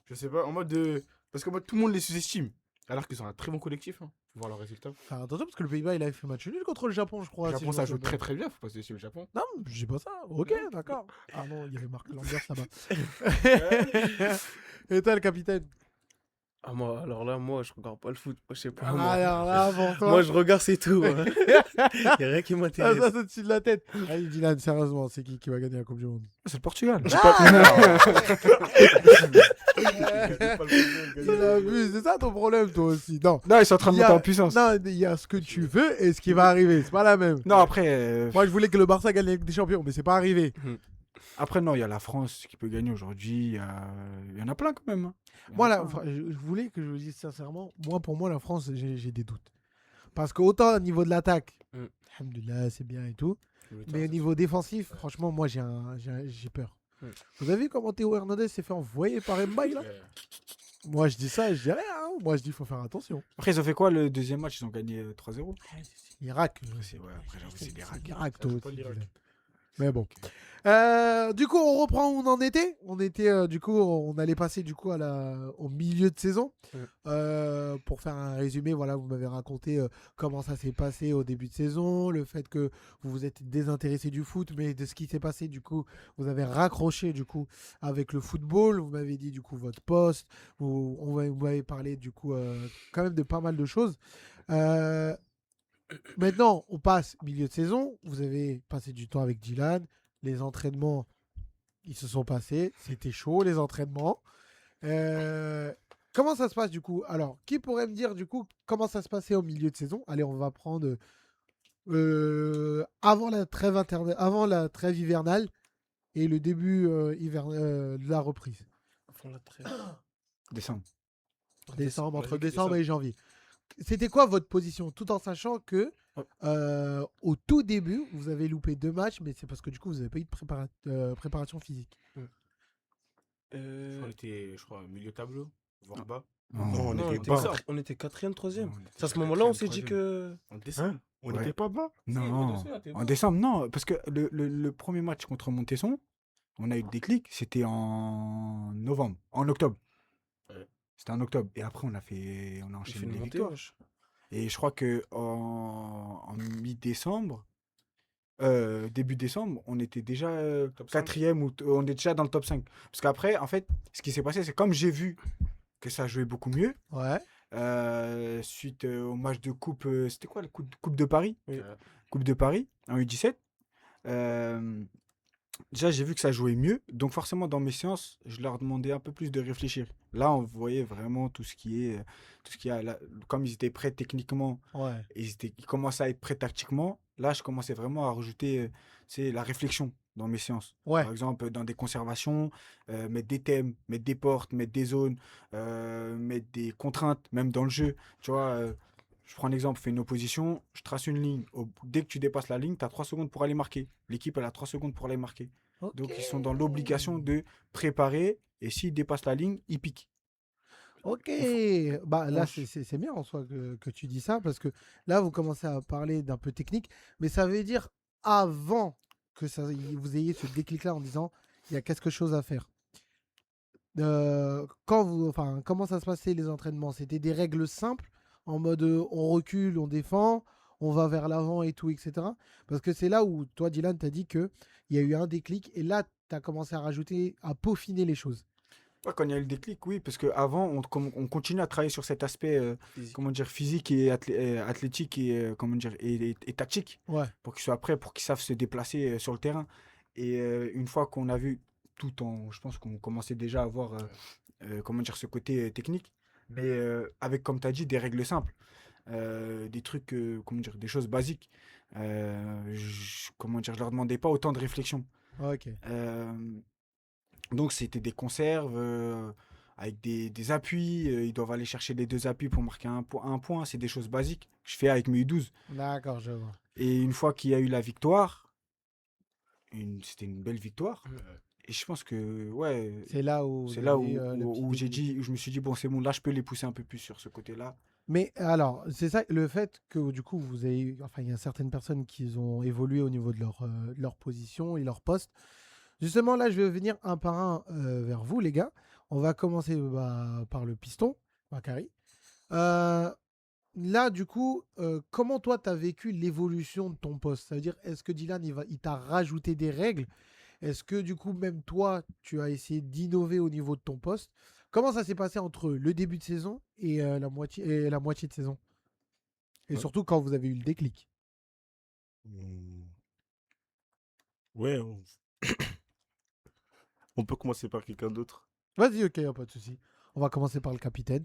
Je sais pas, en mode de. Parce qu'en mode, tout le monde les sous-estime. Alors qu'ils ont un très bon collectif. Hein. voir le résultat. Faire attention parce que le Pays-Bas, il avait fait match nul contre le Japon, je crois. Le si Japon, je ça me joue souviens très bien. très bien, faut pas se déçu le Japon. Non, je dis pas ça. Ok, d'accord. Ah non, il y avait Marc Lambert là-bas. Et toi, le capitaine? Ah, moi, alors là, moi, je regarde pas le foot. Moi, je sais pas, Ah, moi. alors là, pour toi. Moi, je regarde, c'est tout. Hein. Y a rien qui Ah, m'intéresse. ça, c'est au-dessus de la tête. Allez, Dylan, sérieusement, c'est qui va gagner la Coupe du Monde? C'est le Portugal. Il abuse, c'est ça ton problème, toi aussi. Non, Non, ils sont en train de Il y a- monter en puissance. non, il y a ce que tu veux et ce qui va arriver. C'est pas la même. Non, après, Moi, je voulais que le Barça gagne la Ligue des Champions, mais c'est pas arrivé. après, non, il y a la France qui peut gagner aujourd'hui. Il y en a plein quand même. Hein. Il y en Moi, a là, plein. enfin, je voulais que je vous dise sincèrement, pour moi, la France, j'ai des doutes. Parce qu'autant au niveau de l'attaque, Mm. alhamdoulilah, c'est bien et tout. Le temps, Mais au c'est niveau défensif, franchement, moi, j'ai peur. Mm. Vous avez vu comment Théo Hernandez s'est fait envoyer par Mbaye, là? Moi, je dis ça, je dis rien. Hein. Moi, je dis, il faut faire attention. Après, ils ont fait quoi le deuxième match? Ils ont gagné 3-0. C'est l'Irak. Après, j'avoue, c'est l'Irak. l'Irak, toi joue pas aussi, l'Irak. Dylan. Mais bon. Du coup, on reprend où on en était. On était, du coup, on allait passer du coup au milieu de saison. Pour faire un résumé, voilà, vous m'avez raconté comment ça s'est passé au début de saison, le fait que vous vous êtes désintéressé du foot, mais de ce qui s'est passé, du coup, vous avez raccroché du coup avec le football. Vous m'avez dit du coup votre poste. Vous m'avez parlé du coup quand même de pas mal de choses. Maintenant, on passe milieu de saison. Vous avez passé du temps avec Dylan. Les entraînements, ils se sont passés. C'était chaud, les entraînements. Comment ça se passe du coup? Alors, qui pourrait me dire du coup comment ça se passait au milieu de saison? Allez, on va prendre avant avant la trêve hivernale et le début de la reprise. Font la trêve. Décembre. Décembre, on a entre dit que décembre et janvier. C'était quoi votre position? Tout en sachant que au tout début, vous avez loupé 2 matchs, mais c'est parce que du coup, vous n'avez pas eu de préparation physique. On était, je crois, milieu tableau, voire bas. Non, Non, on était, bas. on était 4e, 3e. Non, on était C'est à ce moment-là, on s'est quatrième, dit que. En décembre. On Ouais. n'était pas bas. Non, en décembre, non. Parce que le premier match contre Montesson, on a eu le déclic, c'était en novembre, en octobre. Ouais. C'était en octobre. Et après, on a Il enchaîné fait une les montée, victoires. wesh. Et je crois que en mi-décembre, début décembre, on était déjà Top 5. 4e ou on était déjà dans le top 5. Parce qu'après, en fait, ce qui s'est passé, c'est comme j'ai vu que ça jouait beaucoup mieux, Ouais. suite au match de coupe, c'était quoi la coupe de Paris? Oui. Coupe de Paris en U17. Déjà, j'ai vu que ça jouait mieux. Donc, forcément, dans mes séances, je leur demandais un peu plus de réfléchir. Là, on voyait vraiment tout ce qui est. Comme ils étaient prêts techniquement, Ouais. et ils commençaient à être prêts tactiquement. Là, je commençais vraiment à rajouter la réflexion dans mes séances. Ouais. Par exemple, dans des conservations, mettre des thèmes, mettre des portes, mettre des zones, mettre des contraintes, même dans le jeu. Tu vois, je prends un exemple, fais une opposition, je trace une ligne. Dès que tu dépasses la ligne, tu as 3 secondes pour aller marquer. L'équipe, elle a 3 secondes pour aller marquer. Donc, ils sont dans l'obligation de préparer. Et s'ils dépassent la ligne, ils piquent. Ok, bah là On- c'est bien en soi que tu dis ça parce que là vous commencez à parler d'un peu technique, mais ça veut dire avant que vous ayez ce déclic-là en disant il y a quelque chose à faire. Comment ça se passait les entraînements? C'était des règles simples en mode on recule, on défend, on va vers l'avant et tout, etc. Parce que c'est là où toi Dylan t'as dit que il y a eu un déclic et là tu as commencé à rajouter, à peaufiner les choses. Ouais, quand il y a eu le déclic, oui, parce qu'avant, on continue à travailler sur cet aspect Physique. comment dire, physique et athlétique et, comment dire, et tactique Ouais. pour qu'ils soient prêts, pour qu'ils savent se déplacer sur le terrain. Et une fois qu'on a vu je pense qu'on commençait déjà à avoir comment dire, ce côté technique, mais avec, comme tu as dit, des règles simples, des trucs, comment dire, des choses basiques. Comment dire, je leur demandais pas autant de réflexion. Ok. Donc, c'était des conserves avec des appuis. Ils doivent aller chercher les 2 appuis pour marquer un point. C'est des choses basiques que je fais avec mes U12. D'accord, je vois. Et une fois qu'il y a eu la victoire, c'était une belle victoire. Et je pense que, ouais, C'est là où c'est il y là a où, eu, le où- petit où j'ai déclic. dit, où je me suis dit, bon, c'est bon, là, je peux les pousser un peu plus sur ce côté-là. Mais alors, c'est ça, le fait que du coup, il y a certaines personnes qui ont évolué au niveau de leur position et leur poste. Justement, là, je vais venir un par un vers vous, les gars. On va commencer par le piston, Bakary. Euh, là, du coup, comment toi, tu as vécu l'évolution de ton poste? Ça veut dire, est-ce que Dylan, il t'a rajouté des règles? Est-ce que, du coup, même toi, tu as essayé d'innover au niveau de ton poste? Comment ça s'est passé entre le début de saison et, la moitié de saison? Et Ouais. surtout quand vous avez eu le déclic. Hmm. Ouais, on peut commencer par quelqu'un d'autre. Vas-y, ok, y a pas de souci. On va commencer par le capitaine.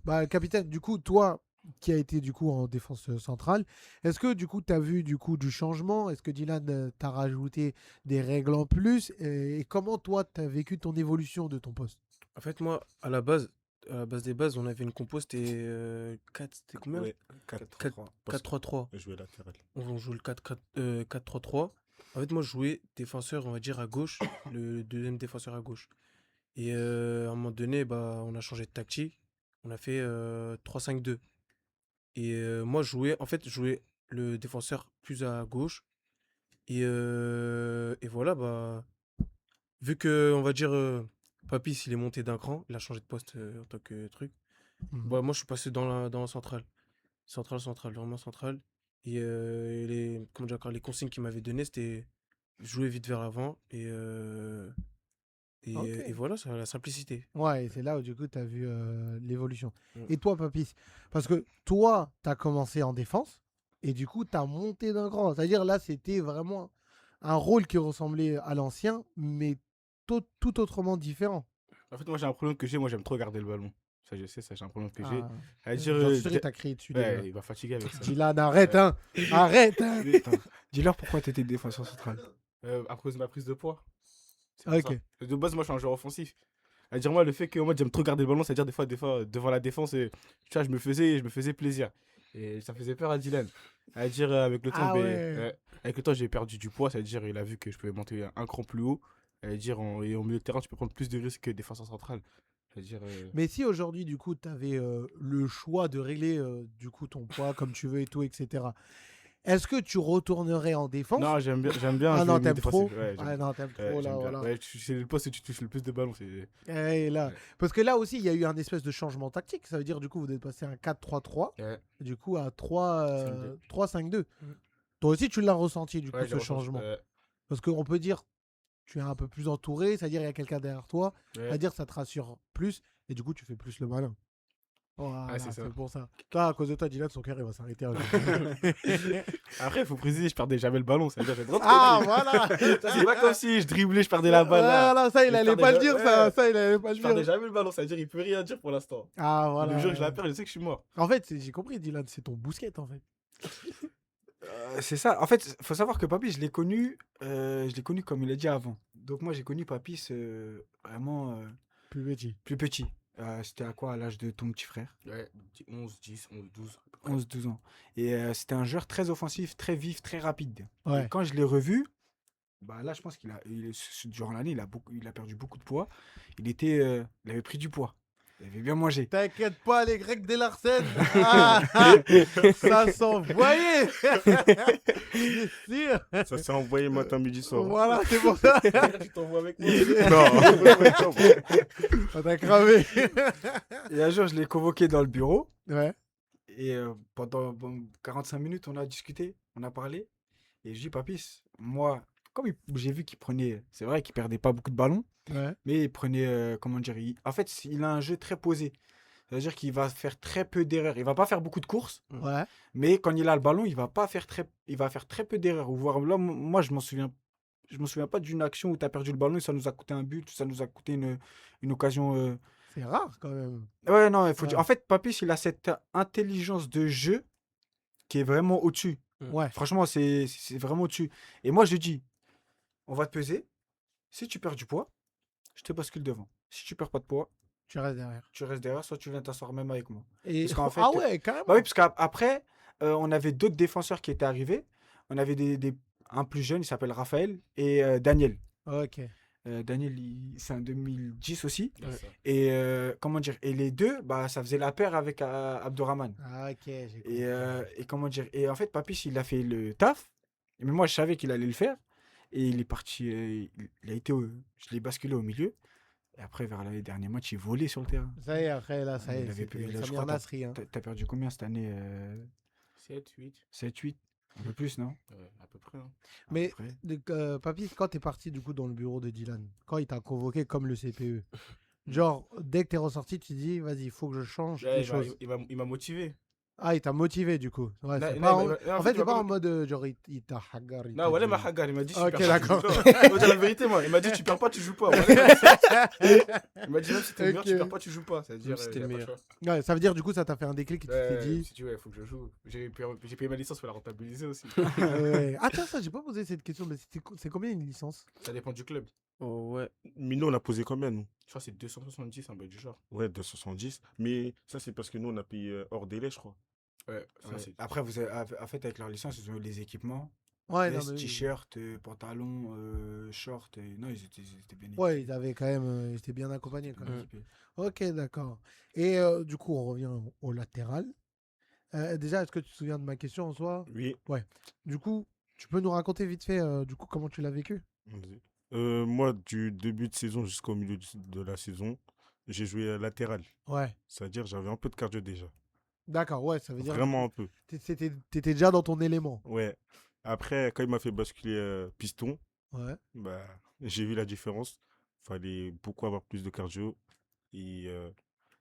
Bah, le capitaine, du coup, toi qui as été du coup en défense centrale, est-ce que du coup tu as vu du coup du changement? Est-ce que Dylan t'a rajouté des règles en plus? Et comment toi tu as vécu ton évolution de ton poste? En fait, moi, à la base des bases, on avait une compo, c'était 4, c'était combien? Ouais, 4-3-3. Parce 4-3-3. que je jouais latéral. On joue le 4-3-3. En fait, moi, je jouais défenseur, on va dire, à gauche, le deuxième défenseur à gauche. Et à un moment donné, bah, on a changé de tactique. On a fait 3-5-2. Et moi, je jouais le défenseur plus à gauche. Et voilà, bah, vu que, on va dire, Papis, il est monté d'un cran, il a changé de poste en tant que truc. Mhm. Bah, moi, je suis passé dans la centrale. Centrale, vraiment centrale. Et comment dire encore, les consignes qu'il m'avait données, c'était jouer vite vers l'avant. Ok. Et voilà, c'est la simplicité. Ouais, et c'est là où du coup tu as vu l'évolution. Mm. Et toi, Papis, parce que toi, tu as commencé en défense et du coup tu as monté d'un cran. C'est-à-dire là, c'était vraiment un rôle qui ressemblait à l'ancien, mais tout autrement différent. En fait, moi, j'ai un problème que j'ai. Moi, j'aime trop garder le ballon. Ça, je sais, ça, j'ai un problème que j'ai. Ah, C'est-à-dire, j'en suis sûr, il t'a crié dessus déjà. ouais, il va fatiguer avec ça. Dylan, arrête, hein! Arrête, hein! Attends, dis-leur pourquoi t'étais défenseur central. À cause de ma prise de poids. C'est Ok. pour ça. De base, moi, je suis un joueur offensif. C'est-à-dire, moi, le fait que moi, j'aime trop garder le ballon, c'est-à-dire, des fois, devant la défense, tu vois, je me faisais plaisir. Et ça faisait peur à Dylan. C'est-à-dire, avec le temps, Ah ouais. avec le temps, j'ai perdu du poids. C'est-à-dire, il a vu que je pouvais monter un cran plus haut. C'est-à-dire, et au milieu de terrain, tu peux prendre plus de risques que défenseur central. C'est-à-dire, Mais si aujourd'hui, du coup, tu avais le choix de régler du coup ton poids comme tu veux et tout, etc., est-ce que tu retournerais en défense? non, j'aime bien Ah jouer non, milieu t'aimes trop? défensif. Ouais, Ah non, t'aimes trop, là, j'aime bien. voilà. Ouais, c'est le poste où tu touches le plus de ballons. Et là. Ouais. Parce que là aussi, il y a eu un espèce de changement tactique. Ça veut dire, du coup, vous êtes passé à un 4-3-3, Ouais. du coup, à 3-5-2. Mm. Toi aussi, tu l'as ressenti, du coup, Ouais, j'ai ce ressenti. changement. Parce qu'on peut dire, tu es un peu plus entouré, c'est-à-dire, il y a quelqu'un derrière toi, Ouais. c'est-à-dire, ça te rassure plus, et du coup, tu fais plus le malin. Voilà, c'est ça. c'est pour ça. Toi, à cause de toi, Dylan, son cœur, il va s'arrêter un jour. Après, il faut préciser, je perdais jamais le ballon. C'est-à-dire, j'ai trop de Ah, conneries. voilà! Ça, c'est pas comme si je driblais, je perdais la balle. Là. Voilà, ça, il Je allait perdais pas le ja- dire, ouais. ça, il allait pas le Je perdais dire. jamais le ballon, c'est-à-dire il peut rien dire pour l'instant. Ah, voilà. Le jour que je la perds, je sais que je suis mort. En fait, j'ai compris, Dylan, c'est ton bousquet, en fait. C'est ça. En fait, faut savoir que Papy, je l'ai connu comme il a dit avant. Donc moi, j'ai connu Papy vraiment Plus petit. plus petit. C'était à quoi, à l'âge de ton petit frère? Ouais, 11, 10, 11, 12. 11-12 ans. Et c'était un joueur très offensif, très vif, très rapide. Ouais. Et quand je l'ai revu, bah là, je pense durant l'année, il a perdu beaucoup de poids. Il avait pris du poids. Il avait bien mangé. T'inquiète pas, les Grecs des Larsen. Ah, ça s'envoyait. C'est sûr. Ça s'est envoyé matin, midi, soir. Voilà, c'est pour ça. Tu t'envoies avec moi. Non. On t'a cramé. Et un jour, je l'ai convoqué dans le bureau. Ouais. Et pendant 45 minutes, on a discuté, on a parlé. Et je dis, Papis, moi, j'ai vu qu'il prenait, c'est vrai qu'il perdait pas beaucoup de ballons, Ouais. mais il prenait, comment dire, en fait, il a un jeu très posé. C'est-à-dire qu'il va faire très peu d'erreurs. Il va pas faire beaucoup de courses, Ouais. mais quand il a le ballon, il va faire très peu d'erreurs. Ou voire, là, moi, je me souviens pas d'une action où tu as perdu le ballon et ça nous a coûté un but, ça nous a coûté une occasion. C'est rare, quand même. Ouais, non, il faut dire. Ouais. En fait, Papis, il a cette intelligence de jeu qui est vraiment au-dessus. Ouais. Franchement, c'est vraiment au-dessus. Et moi, je dis, on va te peser. Si tu perds du poids, je te bascule devant. Si tu perds pas de poids, Tu restes derrière. tu restes derrière, soit tu viens t'asseoir même avec moi. Et... Parce qu'en fait, Ah ouais, carrément. Bah oui, parce qu'après, on avait d'autres défenseurs qui étaient arrivés. On avait un plus jeune, il s'appelle Raphaël, et Daniel. Ok. Daniel, c'est en 2010 aussi. Ouais. Et comment dire, et les deux, bah, ça faisait la paire avec Abdourahmane. Ah, ok, j'ai compris. Et comment dire, et en fait, Papis, il a fait le taf. Mais moi, je savais qu'il allait le faire. Et il est parti, je l'ai basculé au milieu. Et après, vers les derniers matchs, il volait sur le terrain. Ça y est, après, là, ça y Il est, avait plus- c'était il a- je Samir crois, Nasri. Hein. T'as perdu combien cette année 7, 8. 7, 8? Un peu plus, non? À peu près. Hein. À peu Mais, près. Papy, quand t'es parti du coup dans le bureau de Dylan, quand il t'a convoqué comme le CPE, genre, dès que t'es ressorti, tu dis, vas-y, il faut que je change Ouais, les choses. il m'a motivé. Ah, il t'a motivé du coup. Ouais, Non, c'est non, pas mais- en... non, en en fait, fait, c'est tu pas vois en mode, genre, il t'a hagar. il Non, t'a voilà, dit- ma hagar, il m'a dit, Ok, tu perds d'accord. pas, tu joues pas. Moi, j'ai la vérité, moi. Il m'a dit, tu perds pas, tu joues pas. Voilà. Il m'a dit, même si t'es le meilleur, tu Ok. perds pas, tu joues pas. C'est-à-dire, Même si t'es y a le pas de meilleur. choix. Ouais, ça veut dire, du coup, ça t'a fait un déclic et tu t'es Je me dit. suis dit, ouais, faut que je joue. J'ai payé ma licence, faut la rentabiliser aussi. Ouais. Ah, tiens, ça, j'ai pas posé cette question, mais c'est combien une licence? Ça dépend du club. Oh, ouais. Mino, on a posé combien, nous? Je crois que c'est 270, un peu du genre. Ouais, 270. Mais ça, c'est parce que nous, on a payé hors délai, je crois. Ouais, ça, Ouais. c'est. Après, en fait, avec leur licence, ils ont eu les équipements. Ouais, non, Veste, mais oui. t-shirt, pantalon, short. Non, ils étaient bien Ouais, équipés. ils avaient quand même. Ils étaient bien accompagnés quand Bien même. équipés. Ok, d'accord. Et du coup, on revient au latéral. Déjà, est-ce que tu te souviens de ma question en soi? Oui. Du coup, tu peux nous raconter vite fait, du coup, comment tu l'as vécu? Vas-y. Moi, du début de saison jusqu'au milieu de la saison, j'ai joué latéral. Ouais, C'est-à-dire, j'avais un peu de cardio déjà. d'accord, ouais, ça veut dire. Vraiment un peu. T'étais déjà dans ton élément. Ouais. Après, quand il m'a fait basculer piston, Ouais. bah, j'ai vu la différence. Fallait beaucoup avoir plus de cardio et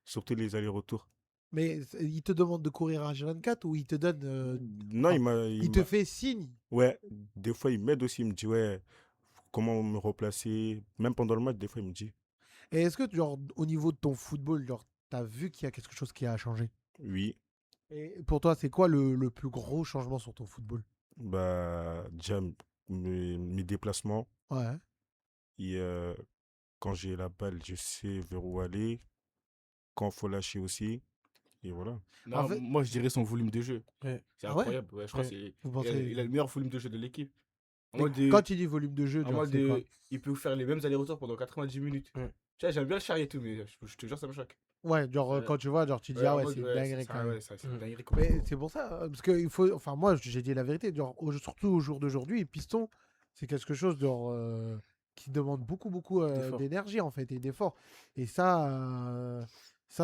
surtout les allers-retours. Mais il te demande de courir à H24 ou il te donne. Non, enfin, il te fait signe. Ouais, des fois, il m'aide aussi. Il me dit, ouais, comment me replacer. Même pendant le match, des fois, il me dit, Et est-ce que, genre, au niveau de ton football, genre, t'as vu qu'il y a quelque chose qui a changé? oui. Et pour toi, c'est quoi le plus gros changement sur ton football? Bah, déjà, mes déplacements. Ouais. Et quand j'ai la balle, je sais vers où aller. Quand il faut lâcher aussi. Et voilà. Non, En fait- moi, je dirais son volume de jeu. Ouais. C'est Ah ouais incroyable. Ouais, je crois Ouais. que c'est. Vous Il pensez... a le meilleur volume de jeu de l'équipe. En Mais mode de- quand tu dis volume de jeu, en genre, mode c'est quoi? il peut faire les mêmes allers-retours pendant 90 minutes. Ouais. Tu vois, j'aime bien le charrier et tout, mais je te jure, ça me choque. Ouais, genre, Ouais. quand tu vois, genre, tu dis, Ouais, ah en ouais, mode, c'est une ouais, dinguerie ça, quand même. ouais, ça, c'est une Mm. dinguerie Mais complètement. c'est pour ça, parce qu'il faut. Enfin, moi, j'ai dit la vérité, genre, surtout au jour d'aujourd'hui, piston, c'est quelque chose genre, qui demande beaucoup D'effort. d'énergie, en fait, et d'efforts. Et ça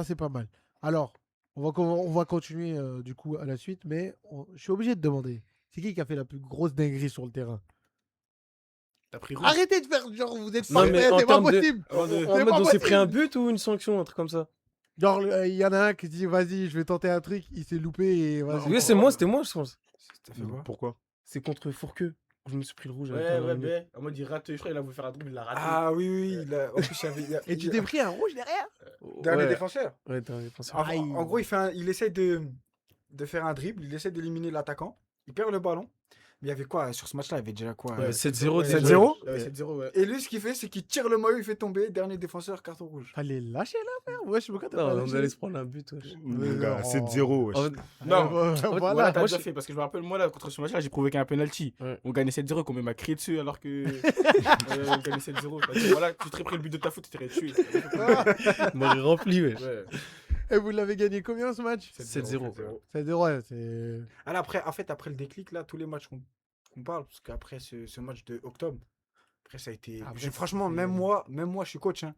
c'est pas mal. Alors, on va continuer, du coup, à la suite, mais je suis obligé de demander, c'est qui a fait la plus grosse dinguerie sur le terrain? T'as pris rouge. Arrêtez de faire genre, vous êtes Non, parfait, mais en c'est pas termes de- possible! Avant de- C'est En mode, pas on s'est pris un possible. but ou une sanction, un truc comme ça? Genre, il y en a un qui dit, vas-y, je vais tenter un truc, il s'est loupé, et vas-y. Oui, c'était moi, je pense. T'as fait quoi? Pourquoi? C'est contre Fourqueux. où Je me suis pris le rouge. à la Ouais, dernière ouais, minute. ben. En mode, il rate. Je crois qu'il a voulu faire un dribble, il l'a raté. Ah oui, oui, en plus, il y a- Et tu t'es pris un rouge derrière? Dernier Ouais. défenseur. Ouais, dernier défenseur. En, Aïe. en gros, il essaie de faire un dribble, il essaie d'éliminer l'attaquant, il perd le ballon. Mais il y avait quoi sur ce match-là? Il y avait déjà quoi? Ouais, 7-0 déjà. 7-0. Ouais, 7-0, ouais. Et lui, ce qu'il fait, c'est qu'il tire le maillot, il fait tomber, dernier défenseur, carton rouge. Fallait lâcher là, frère. Ouais, je sais pas quand t'as Non, pas on lâché. allait se prendre un but. wesh. Mon gars, oh. 7-0, wesh. En fait, Non, fait, voilà. Voilà, t'as moi, déjà je- fait parce que je me rappelle, moi, là, contre ce match-là, j'ai provoqué un penalty. Ouais. On gagnait 7-0, qu'on m'a crié dessus alors que. On gagnait 7-0. T'as dit, voilà, tu t'es pris le but de ta faute, tu t'es tué. il m'aurait rempli, wesh. Ouais. Et vous l'avez gagné combien ce match? 7-0. 7-0, ouais, c'est. Alors après, en fait, après le déclic, là, tous les matchs qu'on parle, parce qu'après ce match de octobre, après ça a été. Après, Franchement, c'est- même moi, je suis coach. Hein.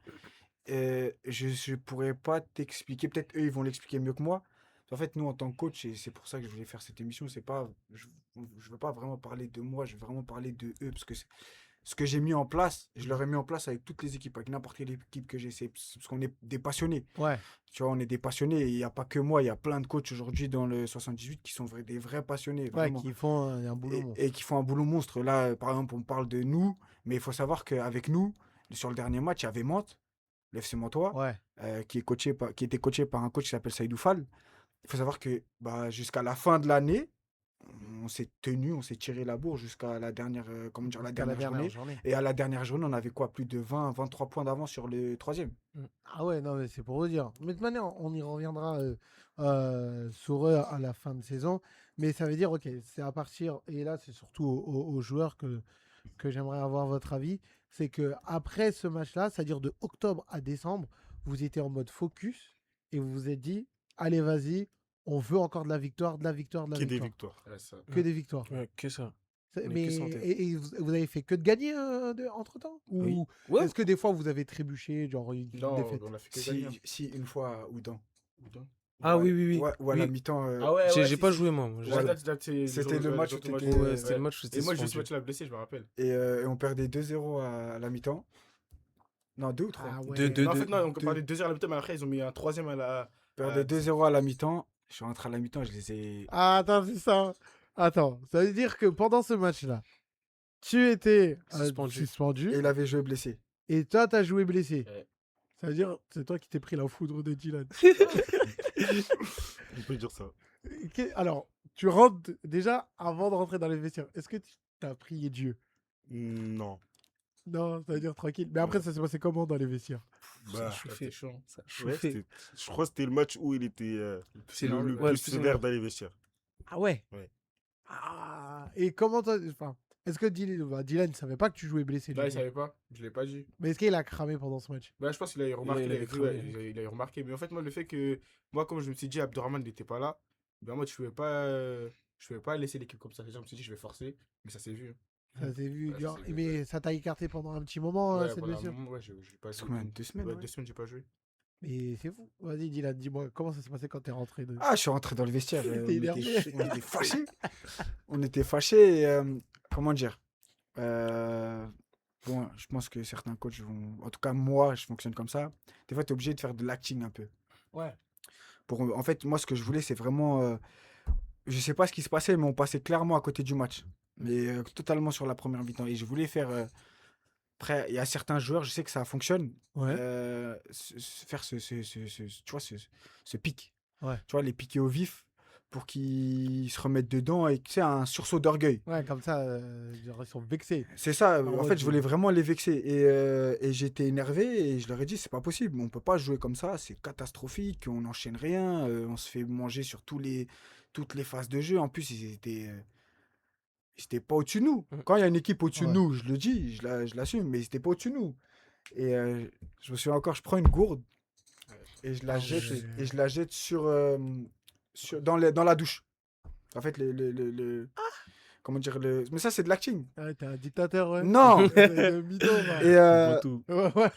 Je pourrais pas t'expliquer. Peut-être eux, ils vont l'expliquer mieux que moi. En fait, nous, en tant que coach, et c'est pour ça que je voulais faire cette émission, c'est pas, je veux pas vraiment parler de moi, je veux vraiment parler de eux, parce que ce que j'ai mis en place, je l'aurais mis en place avec toutes les équipes, avec n'importe quelle équipe que j'ai. C'est parce qu'on est des passionnés. Ouais. Tu vois, on est des passionnés. Il n'y a pas que moi, il y a plein de coachs aujourd'hui dans le 78 qui sont des vrais passionnés. Ouais, Vraiment. qui font un boulot. monstre. Et qui font un boulot monstre. Là, par exemple, on parle de nous, mais il faut savoir qu'avec nous, sur le dernier match, il y avait Mantes, le FC Mantois, Ouais. qui était coaché par un coach qui s'appelle Saïdou Fall. Il faut savoir que jusqu'à la fin de l'année, on s'est tiré la bourre jusqu'à la dernière, la Jusqu'à la dernière journée. journée. Et à la dernière journée, on avait quoi? Plus de 20, 23 points d'avance sur le troisième. Ah ouais, non, mais c'est pour vous dire. Mais de toute manière, on y reviendra sur eux à la fin de saison. Mais ça veut dire, ok, c'est à partir, et là, c'est surtout aux joueurs que j'aimerais avoir votre avis. C'est que après ce match-là, c'est-à-dire de octobre à décembre, vous étiez en mode focus et vous vous êtes dit, allez, vas-y, on veut encore de la victoire, de la victoire, de la Qui des victoire. victoires. Ouais, ça. Que des victoires. Ouais, que ça. On est Mais que santé. et vous avez fait que de gagner entre temps Oui. ou Ouais. est-ce que des fois vous avez trébuché, genre une Non, défaite? on a fait que gagner. Si une fois ou dans. Ah oui, oui, oui. Ou à la Oui. mi-temps. Ah ouais, J'ai ouais, j'ai si, pas si. joué, moi. Moi, j'ai- Voilà. C'était le match où où t'étais- Ouais, c'était le match où Et j'étais moi, je suis suspendu. match blessé, je me rappelle. Et on perdait 2-0 à la mi-temps. Non, 2 ou 3. Ah Deux- ouais. deux- Non, en fait, non, on deux- parlait de 2 heures à la mi-temps, mais après, ils ont mis un troisième à la. On perdait 2-0 à la mi-temps. Je suis rentré à la mi-temps, je les ai. Ah, attends, c'est ça. Attends, ça veut dire que pendant ce match-là, tu étais suspendu Et il avait joué blessé. et toi, t'as joué blessé. Ouais. Ça veut dire c'est toi qui t'es pris la foudre de Dylan. On peut dire ça. Alors, tu rentres déjà avant de rentrer dans les vestiaires. Est-ce que tu as prié Dieu? Non. Non, ça veut dire tranquille. Mais après, ça s'est passé comment dans les vestiaires? Bah, chauffé. Ça a ouais, chauffé. je crois que c'était le match où il était C'est le le- plus ouais, le plus sévère énervé. dans les vestiaires. Ah ouais? Ouais. Ah, et comment toi. Enfin, est-ce que Dylan ne savait pas que tu jouais blessé? Là, du il coup savait pas. Je l'ai pas dit. Mais est-ce qu'il a cramé pendant ce match? Bah, je pense qu'il a eu remarqué. il Il, avait avait vu, cramé, ouais, il a eu remarqué. Mais en fait, moi, le fait que. Moi, comme je me suis dit, Abdurrahman n'était pas là, ben moi, je pouvais pas laisser l'équipe comme ça. Je me suis dit, je vais forcer. Mais ça s'est vu. Ça s'est vu, Ouais, dur. ça s'est vu, Mais ça t'a écarté pendant un petit moment, Ouais, cette voilà, blessure. ouais, j'ai pas joué. Combien 2 semaines Ouais, ouais. 2 semaines, j'ai pas joué. Mais c'est fou. Vas-y, Dylan, dis-moi, comment ça s'est passé quand t'es rentré de... Ah, je suis rentré dans le vestiaire. T'es énervé. On était fâchés. On était fâchés. Comment dire Bon, je pense que certains coachs vont. En tout cas, moi, je fonctionne comme ça. Des fois, tu es obligé de faire de l'acting un peu. Ouais. En fait, moi, ce que je voulais, c'est vraiment. Je sais pas ce qui se passait, mais on passait clairement à côté du match. Mais totalement sur la première mi-temps. Et je voulais faire. Après, il y a certains joueurs, je sais que ça fonctionne. Ouais. Faire tu vois, ce pic. Ouais. Tu vois, les piquer au vif pour qu'ils se remettent dedans et tu sais, un sursaut d'orgueil. Ouais, comme ça, genre, ils sont vexés. C'est ça, En en mode, fait, je voulais vraiment les vexer. Et j'étais énervé et je leur ai dit, c'est pas possible, on peut pas jouer comme ça, c'est catastrophique, on n'enchaîne rien, on se fait manger sur toutes les phases de jeu. En plus, ils étaient pas au-dessus de nous. Quand il y a une équipe au-dessus de Ouais. nous, je le dis, je l'assume, mais ils étaient pas au-dessus de nous. Et je me souviens encore, je prends une gourde et je la jette, ouais. et je la jette dans la douche. En fait, comment dire, mais ça, c'est de l'acting. Ah, t'es un dictateur, ouais. Non. Le mytho, va. Et Tout. Ouais, ouais.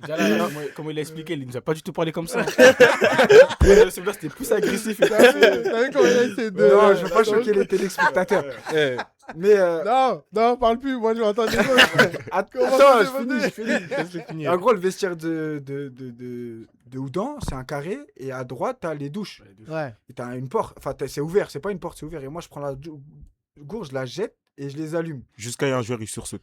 Déjà là, comment il a expliqué, il nous a pas du tout parlé comme ça. Celui-là, c'était plus agressif. T'as vu comment il a essayé de... non, je veux pas choquer les téléspectateurs. Mais Non, parle plus, moi je vais entendre des choses. attends, ça je s'est finis. Laisse-le finir. En gros, le vestiaire de Houdan, c'est un carré et à droite, t'as les douches. Ouais. Et t'as une porte. Enfin, c'est ouvert, c'est pas une porte, c'est ouvert. Et moi, je prends la gourde, je la jette et je les allume. Jusqu'à y a un joueur, il sursaute.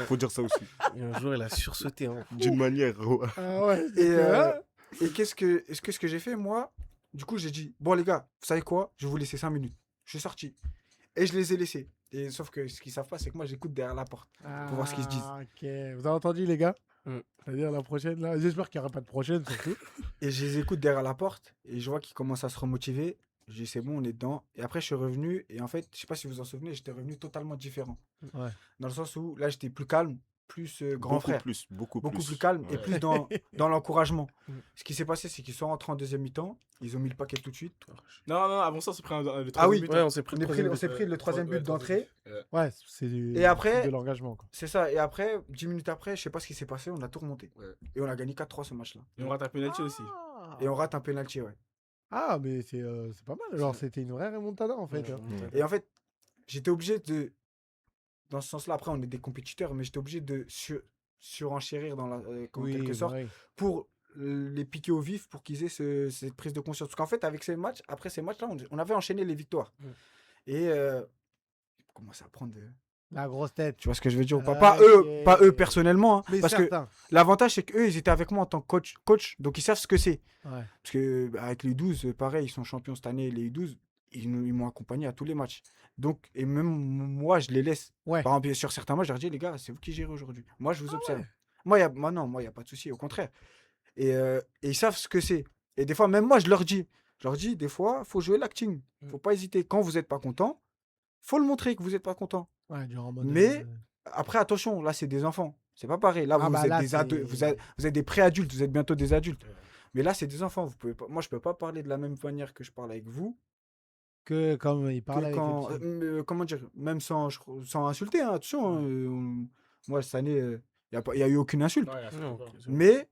Faut dire ça aussi. Et un jour, il a sursauté. Hein. D'une manière. Ah ouais. Et ce que j'ai fait, moi, du coup, j'ai dit, bon les gars, vous savez quoi? Je vais vous laisser 5 minutes. Je suis sorti. Et je les ai laissés. Et sauf que ce qu'ils savent pas, c'est que moi, j'écoute derrière la porte. Pour voir ce qu'ils se disent. Ok. Vous avez entendu, les gars? Mm. C'est-à-dire la prochaine, là. J'espère qu'il n'y aura pas de prochaine, surtout. Et je les écoute derrière la porte. Et je vois qu'ils commencent à se remotiver. Je dis, c'est bon, on est dedans. Et après, je suis revenu. Et en fait, je sais pas si vous vous en souvenez, j'étais revenu totalement différent. Ouais. Dans le sens où, là, j'étais plus calme, plus grand Beaucoup frère. plus, beaucoup Beaucoup plus. plus calme et Ouais. plus dans l'encouragement. Mm. Ce qui s'est passé, c'est qu'ils sont rentrés en deuxième mi-temps. Ils ont mis le paquet tout de suite. Non, avant ça, on s'est pris le troisième Ah oui. but. Ouais, on s'est pris On le troisième s'est but. pris le troisième but d'entrée. Ouais, c'est Et après- de l'engagement, quoi. C'est ça. Et après, 10 minutes après, je sais pas ce qui s'est passé, on a tout remonté. Ouais. Et on a gagné 4-3 ce match-là. Et on rate un penalty aussi. Et on rate un penalty, ouais. Ah, mais c'est pas mal. Alors, c'était une vraie remontada, en fait. hein. Et en fait, j'étais obligé de. Dans ce sens-là, après, on est des compétiteurs, mais j'étais obligé de surenchérir dans en quelque sorte ouais. pour les piquer au vif pour qu'ils aient cette prise de conscience. Parce qu'en fait, avec après ces matchs-là, on avait enchaîné les victoires. Mm. Et on commence à prendre. La grosse tête. Tu vois ce que je veux dire ou pas? Ok. Pas eux personnellement. Hein, Mais parce que certains. l'avantage, c'est qu'eux, ils étaient avec moi en tant que coach, donc ils savent ce que c'est. Ouais. Parce que avec les U12, pareil, ils sont champions cette année. Les U12, ils m'ont accompagné à tous les matchs. Donc, et même moi, je les laisse. Ouais. Par exemple, sur certains matchs, je leur dis, les gars, c'est vous qui gérez aujourd'hui. Moi, je vous observe. ouais. Moi, il n'y a pas de souci, au contraire. Et ils savent ce que c'est. Et des fois, même moi, je leur dis, des fois, il faut jouer l'acting. Il ne faut pas hésiter. Quand vous n'êtes pas content, faut le montrer que vous n'êtes pas content. Ouais, genre en mode, Mais après, attention, là, c'est des enfants. C'est pas pareil. Là, Ah vous bah êtes là, des vous êtes des pré-adultes, vous êtes bientôt des adultes. Mais là, c'est des enfants. Vous pouvez pas... Moi, je peux pas parler de la même manière que je parle avec vous Que comme il parle que avec quand, les petits. comment dire, même sans insulter, hein, attention, hein, moi cette année, il n'y a eu aucune insulte. Ouais, ça Non, va. ok, c'est bon. Mais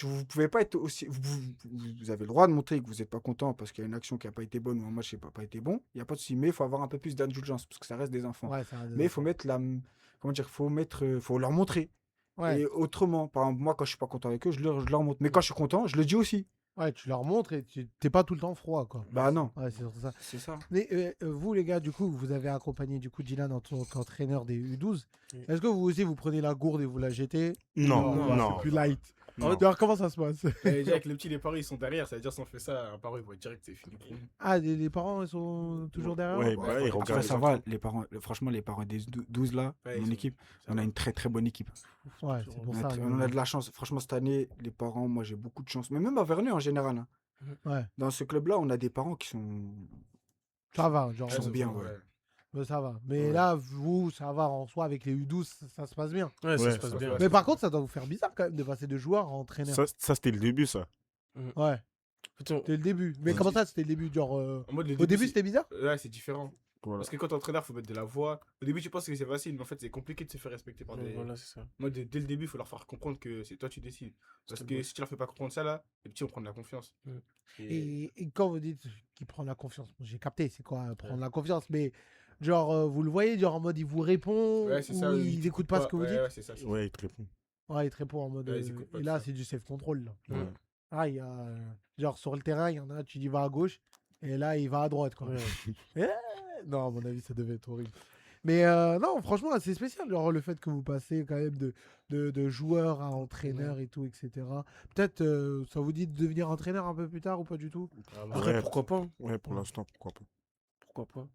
vous pouvez pas être aussi. Vous avez le droit de montrer que vous n'êtes pas content parce qu'il y a une action qui n'a pas été bonne ou un match qui n'a pas été bon. Il n'y a pas de souci, mais il faut avoir un peu plus d'indulgence parce que ça reste des enfants. Ouais, ça a des Mais il faut enfants. mettre comment dire, faut leur montrer. Ouais. Et autrement, par exemple, moi quand je suis pas content avec eux, je leur montre. Mais quand je suis content, je le dis aussi. Ouais, tu leur montres et tu t'es pas tout le temps froid, quoi. Bah non, Ouais, c'est surtout ça. c'est ça. Mais vous, les gars, du coup, vous avez accompagné du coup Dylan en tant qu'entraîneur des U12. Oui. Est-ce que vous aussi, vous prenez la gourde et vous la jetez? Non, Non, non. C'est plus light. non. Alors, comment ça se passe? Déjà, avec les petits, les parents, ils sont derrière. Ça veut dire, si on fait ça, un parent, ils vont être direct, c'est fini pour nous. Ah, les parents, ils sont toujours derrière? Ouais, vous bah, ils Après, regardent ça les va, enfants. les parents, franchement, les parents des 12 là, Ouais, mon ils sont- équipe, ça on a va. une très très bonne équipe. Ouais, c'est pour ça. On a de la chance. Franchement, cette année, les parents, moi j'ai beaucoup de chance. Mais même à Verneuil en général, hein. Ouais, Dans ce club-là, on a des parents qui sont. ça va, genre, Ils sont bien, ouais. ça va. Mais Ouais. là, vous, ça va en soi avec les U12, ça se passe bien. Ouais, ça Ouais, se passe ça bien. va. Mais par contre, ça doit vous faire bizarre quand même de passer de joueur à entraîneur. Ça, c'était le début, ça. Ouais, Putain, c'était le début. Mais Ouais. comment ça, c'était le début? Genre, En mode, le au début, c'est- c'était bizarre? Ouais, c'est différent. Voilà. Parce que quand t'es entraîneur, faut mettre de la voix. Au début, tu penses que c'est facile, mais en fait, c'est compliqué de se faire respecter par des. voilà, c'est ça. Moi, dès le début, il faut leur faire comprendre que c'est toi, tu décides. Parce C'est que bon. si tu leur fais pas comprendre ça, là, les petits vont prendre la confiance. Mm. Et quand vous dites qu'il prend la confiance, bon, j'ai capté, c'est quoi prendre la confiance, mais genre, vous le voyez, genre en mode il vous répond, Ouais, c'est ou ça. il n'écoute pas ce que vous ouais, dites? Ouais, c'est ça. c'est ça. Ouais, il te répond. Ouais, il te répond en mode. Ouais, ils écoutent pas Et de là, ça. c'est du self-control. Là. Ouais. Ah, il y a, genre sur le terrain, il y en a, tu dis va à gauche, et là, il va à droite. Quoi. Ouais. Non, à mon avis, ça devait être horrible. Mais non, franchement, c'est spécial, genre le fait que vous passez quand même de joueur à entraîneur et tout, etc. Peut-être ça vous dit de devenir entraîneur un peu plus tard ou pas du tout? Ah, moi, Après, Ouais. pourquoi pas? Ouais, pour l'instant, pourquoi pas. Pourquoi pas?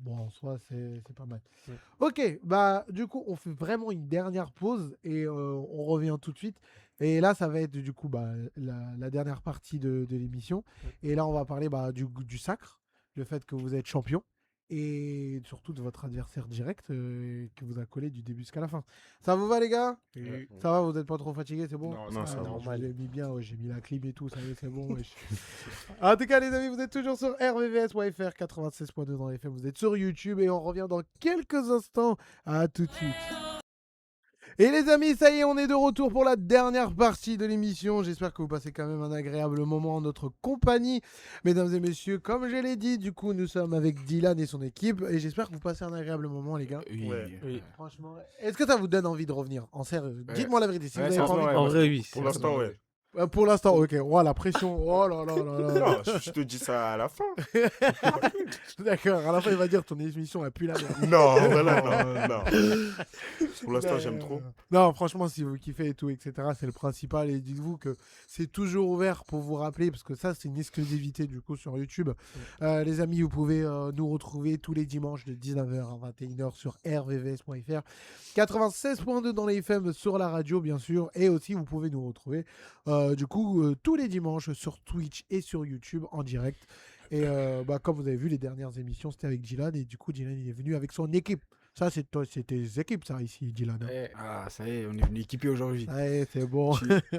Bon, en soi, c'est pas mal. Ouais. Ok, bah du coup, on fait vraiment une dernière pause et on revient tout de suite. Et là, ça va être du coup bah, la dernière partie de l'émission. Et là, on va parler bah, du sacre, le fait que vous êtes champion et surtout de votre adversaire direct qui vous a collé du début jusqu'à la fin. Ça vous va, les gars? Ouais. Ça va, vous n'êtes pas trop fatigués, c'est bon? Non, Non, Ah, ça non, va. normal. je l'ai mis bien, ouais, j'ai mis la clim et tout, ça y est, c'est bon. wesh. En tout cas, les amis, vous êtes toujours sur rvvs.fr 96.2 dans les FM. Vous êtes sur YouTube et on revient dans quelques instants. À tout de suite. Et les amis, ça y est, on est de retour pour la dernière partie de l'émission. J'espère que vous passez quand même un agréable moment en notre compagnie. Mesdames et messieurs, comme je l'ai dit, du coup, nous sommes avec Dylan et son équipe. Et j'espère que vous passez un agréable moment, les gars. Oui. Ouais. Oui. Franchement, est-ce que ça vous donne envie de revenir? En sérieux, Ouais. dites-moi la vérité. Si Ouais, vous avez pas sérieusement, envie. ouais. En vrai, oui. Pour l'instant, ouais. Pour l'instant, ok. Oh, la pression. Oh là là là là. Non, je te dis ça à la fin. D'accord, à la fin, il va dire ton émission a plus la merde. Non, voilà, non. Pour l'instant, j'aime trop. Non, franchement, si vous kiffez et tout, etc., c'est le principal. Et dites-vous que c'est toujours ouvert pour vous rappeler, parce que ça, c'est une exclusivité du coup sur YouTube. Les amis, vous pouvez nous retrouver tous les dimanches de 19h à 21h sur rvvs.fr. 96.2 dans les FM sur la radio, bien sûr. Et aussi, vous pouvez nous retrouver du coup tous les dimanches sur Twitch et sur YouTube en direct. Et bah, comme vous avez vu, les dernières émissions, c'était avec Dylan. Et du coup, Dylan, il est venu avec son équipe. Ça, c'est tes équipes, ça, ici, Dylan. Hein. Ouais. Ah, ça y est, on est venu équipé aujourd'hui. Ouais, c'est bon.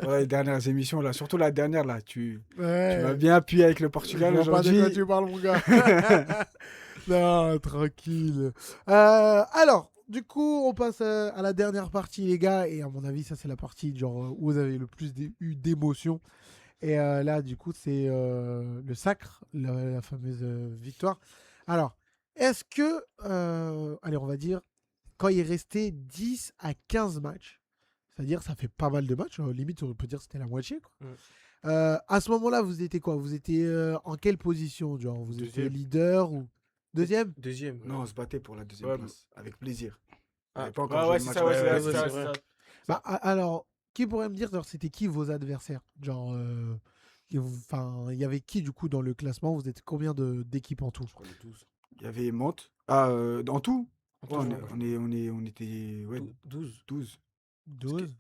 Voilà, les dernières émissions, là, surtout la dernière, là, tu Ouais. m'as bien appuyé avec le Je Portugal vois pas de quoi aujourd'hui. tu parles, mon gars. Non, tranquille. Alors, du coup, on passe à la dernière partie, les gars. Et à mon avis, ça, c'est la partie genre, où vous avez le plus eu d'émotions. Et là, du coup, c'est le sacre, la fameuse victoire. Alors, est-ce que, allez, on va dire, quand il restait 10 à 15 matchs, c'est-à-dire ça fait pas mal de matchs, limite, on peut dire que c'était la moitié, quoi. À ce moment-là, vous étiez quoi? Vous étiez en quelle position? Genre, vous étiez Deuxième. leader ou deuxième? Deuxième. Non, on se battait pour la deuxième Ouais, place, avec plaisir. Ah, On avait pas Ouais, encore joué ouais, le c'est match ça, ouais, de c'est la ça, ouais, c'est c'est ça, vrai. c'est ça. Bah, alors, qui pourrait me dire, genre, c'était qui vos adversaires? Genre, enfin, il y avait qui, du coup, dans le classement? Vous êtes combien d'équipes en tout? Je crois les 12. Il y avait Mantes. Ah, en tout En Ouais, tout, on était ouais, 12. 12. 12?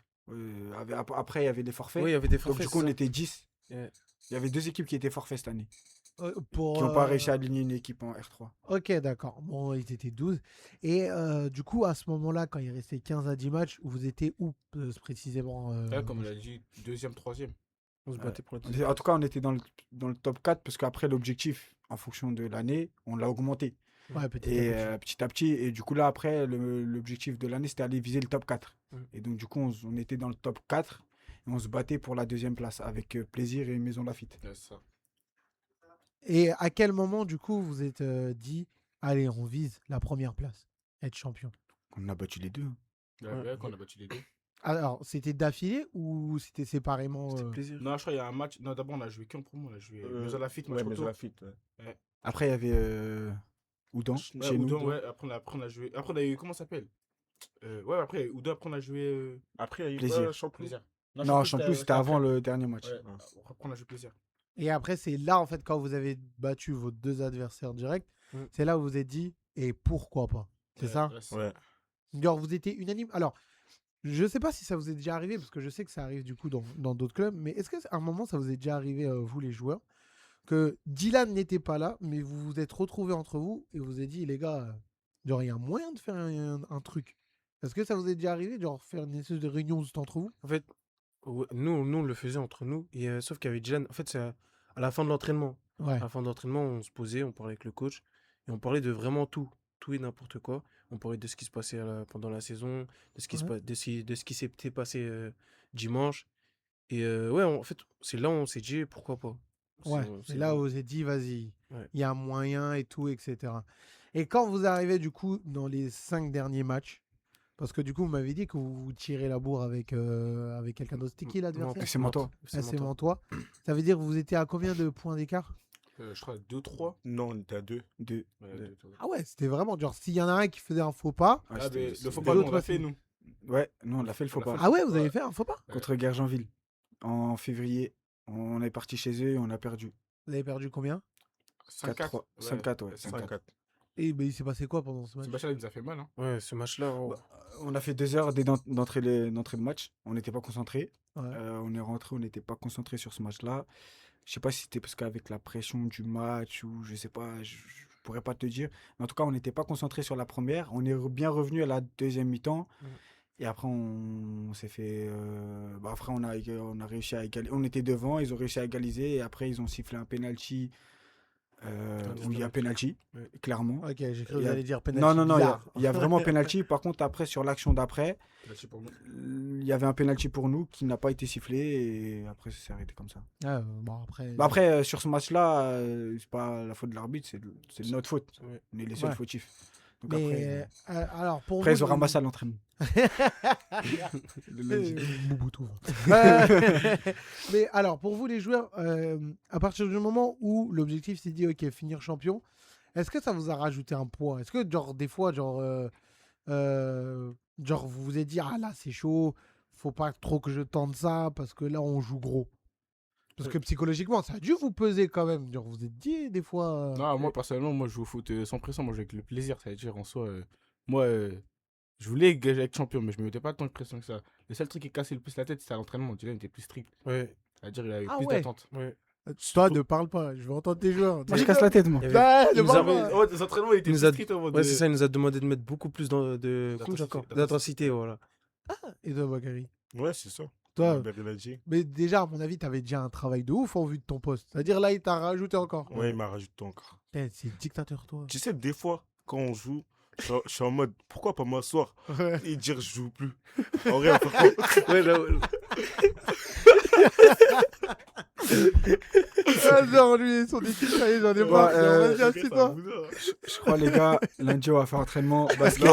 Après, il y avait des forfaits. Oui, il y avait des Donc, forfaits. du coup, on c'est ça. était 10. Ouais. Il y avait 2 équipes qui étaient forfaits cette année, Pour, qui n'ont pas réussi à aligner une équipe en R3. Ok, d'accord. Bon, ils étaient 12. Et du coup, à ce moment-là, quand il restait 15 à 10 matchs, vous étiez où précisément Là, comme on l'a dit, deuxième, troisième. On se Ouais. battait pour la En deuxième. tout cas, on était dans le top 4 parce qu'après, l'objectif, en fonction de l'année, on l'a augmenté. Ouais, petit Et à petit. petit à petit, et du coup, là, après, l'objectif de l'année, c'était aller viser le top 4. Mm. Et donc, du coup, on était dans le top 4 et on se battait pour la deuxième place avec Plaisir et Maison Lafitte. Ouais, c'est ça. Et à quel moment, du coup, vous êtes dit, allez, on vise la première place, être champion? On a battu les deux. Hein. Ouais, Ouais. ouais, quand on a battu les deux. Alors, c'était d'affilée ou c'était séparément C'était plaisir. Non, je crois qu'il y a un match. Non, d'abord, on a joué qu'en promo. On a joué Maison Lafitte, match Ouais, mais retour. Lafitte. Ouais. Après, il y avait Oudan, Ouais, chez nous. Oudon, ouais. Après, on a joué. Après, on a eu. Comment ça s'appelle Ouais, après, il y a eu Oudon, après, on a joué. Après, il y a eu Plaisir. pas Champlou. Plaisir. Non, Champlou, c'était avant le dernier match. Ouais, après, on a joué plaisir. Et après, c'est là, en fait, quand vous avez battu vos deux adversaires directs, Mm. c'est là où vous vous êtes dit, et pourquoi pas? C'est Ouais, ça? ouais, c'est Ouais. Genre, vous étiez unanime. Alors, je sais pas si ça vous est déjà arrivé, parce que je sais que ça arrive du coup dans d'autres clubs, mais est-ce qu'à un moment, ça vous est déjà arrivé, vous les joueurs, que Dylan n'était pas là, mais vous vous êtes retrouvés entre vous et vous vous êtes dit, les gars, genre, il y a moyen de faire un truc. Est-ce que ça vous est déjà arrivé, genre, faire une espèce de réunion juste entre vous? En fait, ouais, nous, on le faisait entre nous. Et, sauf qu'il y avait Dylan. En fait, c'est à la fin de l'entraînement. Ouais. À la fin de l'entraînement, on se posait, on parlait avec le coach. Et on parlait de vraiment tout. Tout et n'importe quoi. On parlait de ce qui se passait pendant la saison, de ce qui, Ouais. de ce qui s'était passé dimanche. Et ouais, en fait, c'est là où on s'est dit pourquoi pas. Ouais, C'est c'est là où vraiment- vous vous êtes dit, vas-y, Ouais. il y a moyen et tout, etc. Et quand vous arrivez du coup dans les 5 derniers matchs, parce que du coup, vous m'avez dit que vous tirez la bourre avec quelqu'un d'autre. C'était qui l'adversaire? FC Mantois. Ah, c'est Mantois. Ça veut dire que vous étiez à combien de points d'écart? Je crois 2-3. Non, on était à 2. Deux. Ouais, Deux. 2-3. Ah ouais, c'était vraiment genre, s'il y en a un qui faisait un faux pas. Ouais, Ah, c'était- mais le c'était- faux les pas, nous, autres on l'a aussi. fait, nous. Ouais, nous, on a fait le faux On a pas. fait Ah ouais, vous Ouais. avez fait un faux pas? Contre Guergenville. En février. On est parti chez eux et on a perdu. Vous avez perdu combien? 4-3. 5-4, ouais. 5-4. Et ben, il s'est passé quoi pendant ce match? Sébastien, il nous a fait mal. Hein. Ouais, ce match-là. Oh. On a fait 2 heures d'entrée de match. On n'était pas concentré. Ouais. On est rentré, on n'était pas concentré sur ce match-là. Je sais pas si c'était parce qu'avec la pression du match ou je sais pas, je pourrais pas te dire. Mais en tout cas, on n'était pas concentré sur la première. On est bien revenu à la deuxième mi-temps. Ouais. Et après, on s'est fait. Après, on a réussi à égaliser. On était devant, ils ont réussi à égaliser. Et après, ils ont sifflé un penalty. Où il y a penalty, Ouais. clairement. Ok, j'ai cru que Il vous y a- alliez dire penalty. Non, il y a- bizarre. il y a vraiment penalty. Par contre, après, sur l'action d'après, Là-dessus, pour nous. il y avait un penalty pour nous qui n'a pas été sifflé. Et après, ça s'est arrêté comme ça. Ah, bon, après. Bah après, sur ce match-là, c'est pas la faute de l'arbitre, c'est de notre faute. Ouais. On est les seuls Ouais. fautifs. Donc Mais alors, pour après vous, ils ont ramassé à l'entraînement. Le lundi. Mouboutou. Mais alors, pour vous les joueurs, à partir du moment où l'objectif s'est dit, ok, finir champion, est-ce que ça vous a rajouté un poids? Est-ce que, genre, des fois, genre vous vous êtes dit, ah là, c'est chaud, faut pas trop que je tente ça, parce que là, on joue gros. Parce que psychologiquement, ça a dû vous peser quand même. Genre, vous vous êtes dit, des fois. Non, moi, personnellement, moi, je joue au foot sans pression. Moi, je joue avec le plaisir. Ça veut dire, en soi, moi, je voulais être champion, mais je me mettais pas tant de pression que ça. Le seul truc qui cassait le plus la tête, c'était à l'entraînement. Dylan était plus strict. Ouais, C'est-à-dire, il avait Ah plus ouais. d'attente. ouais. Toi, ne parle pas, je veux entendre tes joueurs. Moi je casse la tête moi. Il y avait- Ah, il ne nous parle avait- pas. Ouais, des entraînements, il était Il nous plus a- strict en mode. Ouais, c'est ça, il nous a demandé de mettre beaucoup plus D'intensité. d'intensité, voilà. Et toi, Bakary? Ouais, c'est ça. Toi, Berry l'a dit. mais déjà, à mon avis, tu avais déjà un travail de ouf en vue de ton poste. C'est-à-dire, là, il t'a rajouté encore. Ouais, il m'a rajouté encore. Putain, c'est dictateur, toi. Tu sais, des fois, quand on joue, je suis en mode, pourquoi pas m'asseoir et dire je joue plus. En vrai, par Ouais, là, Ah, genre, lui et son équipe, ça y est, j'en ai pas. Vas-y, assieds-toi. Je crois les gars, lundi on va faire entraînement basket.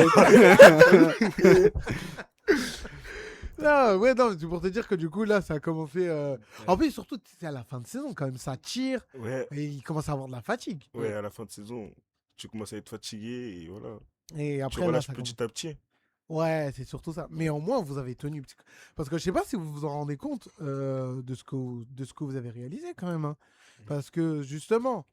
Ah, ouais, non, c'est pour te dire que du coup, là, ça a commencé. En plus, surtout, c'est à la fin de saison quand même, ça tire Ouais, et il commence à avoir de la fatigue. ouais, à la fin de saison, tu commences à être fatigué et voilà. Et Tu après, là, relâches ça commence. petit à petit. Ouais, c'est surtout ça. Mais au moins, vous avez tenu. Parce que je sais pas si vous vous en rendez compte de ce que vous avez réalisé quand même. Hein. Parce que justement,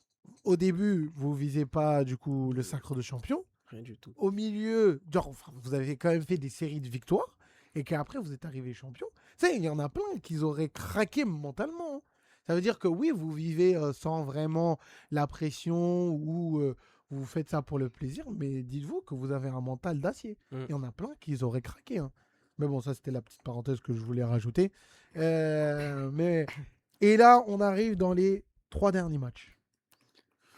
au début, vous visez pas du coup le sacre de champion. rien du tout. Au milieu, genre, enfin, vous avez quand même fait des séries de victoires. Et qu'après, vous êtes arrivé champion. Tu sais, il y en a plein qui auraient craqué mentalement. Hein. Ça veut dire que oui, vous vivez sans vraiment la pression ou vous faites ça pour le plaisir. Mais dites-vous que vous avez un mental d'acier. Il y en a plein qui auraient craqué. Hein. Mais bon, ça, c'était la petite parenthèse que je voulais rajouter. Mais Et là, on arrive dans les 3 derniers matchs.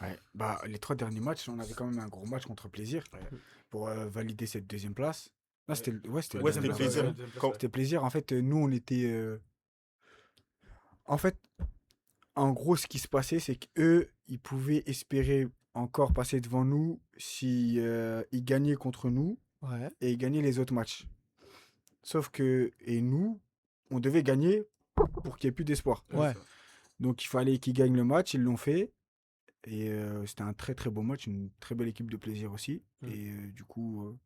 Ouais, bah, les 3 derniers matchs, on avait quand même un gros match contre Plaisir pour valider cette deuxième place. Non, c'était c'était Ouais, le c'était deuxième Plaisir. place. Quand- C'était Plaisir. En fait, nous, on était. En fait, en gros, ce qui se passait, c'est qu'eux, ils pouvaient espérer encore passer devant nous si ils gagnaient contre nous Ouais. et ils gagnaient les autres matchs. Sauf que, et nous, on devait gagner pour qu'il n'y ait plus d'espoir. Ouais. Donc, il fallait qu'ils gagnent le match, ils l'ont fait. Et c'était un très très beau match, une très belle équipe de Plaisir aussi. Et du coup,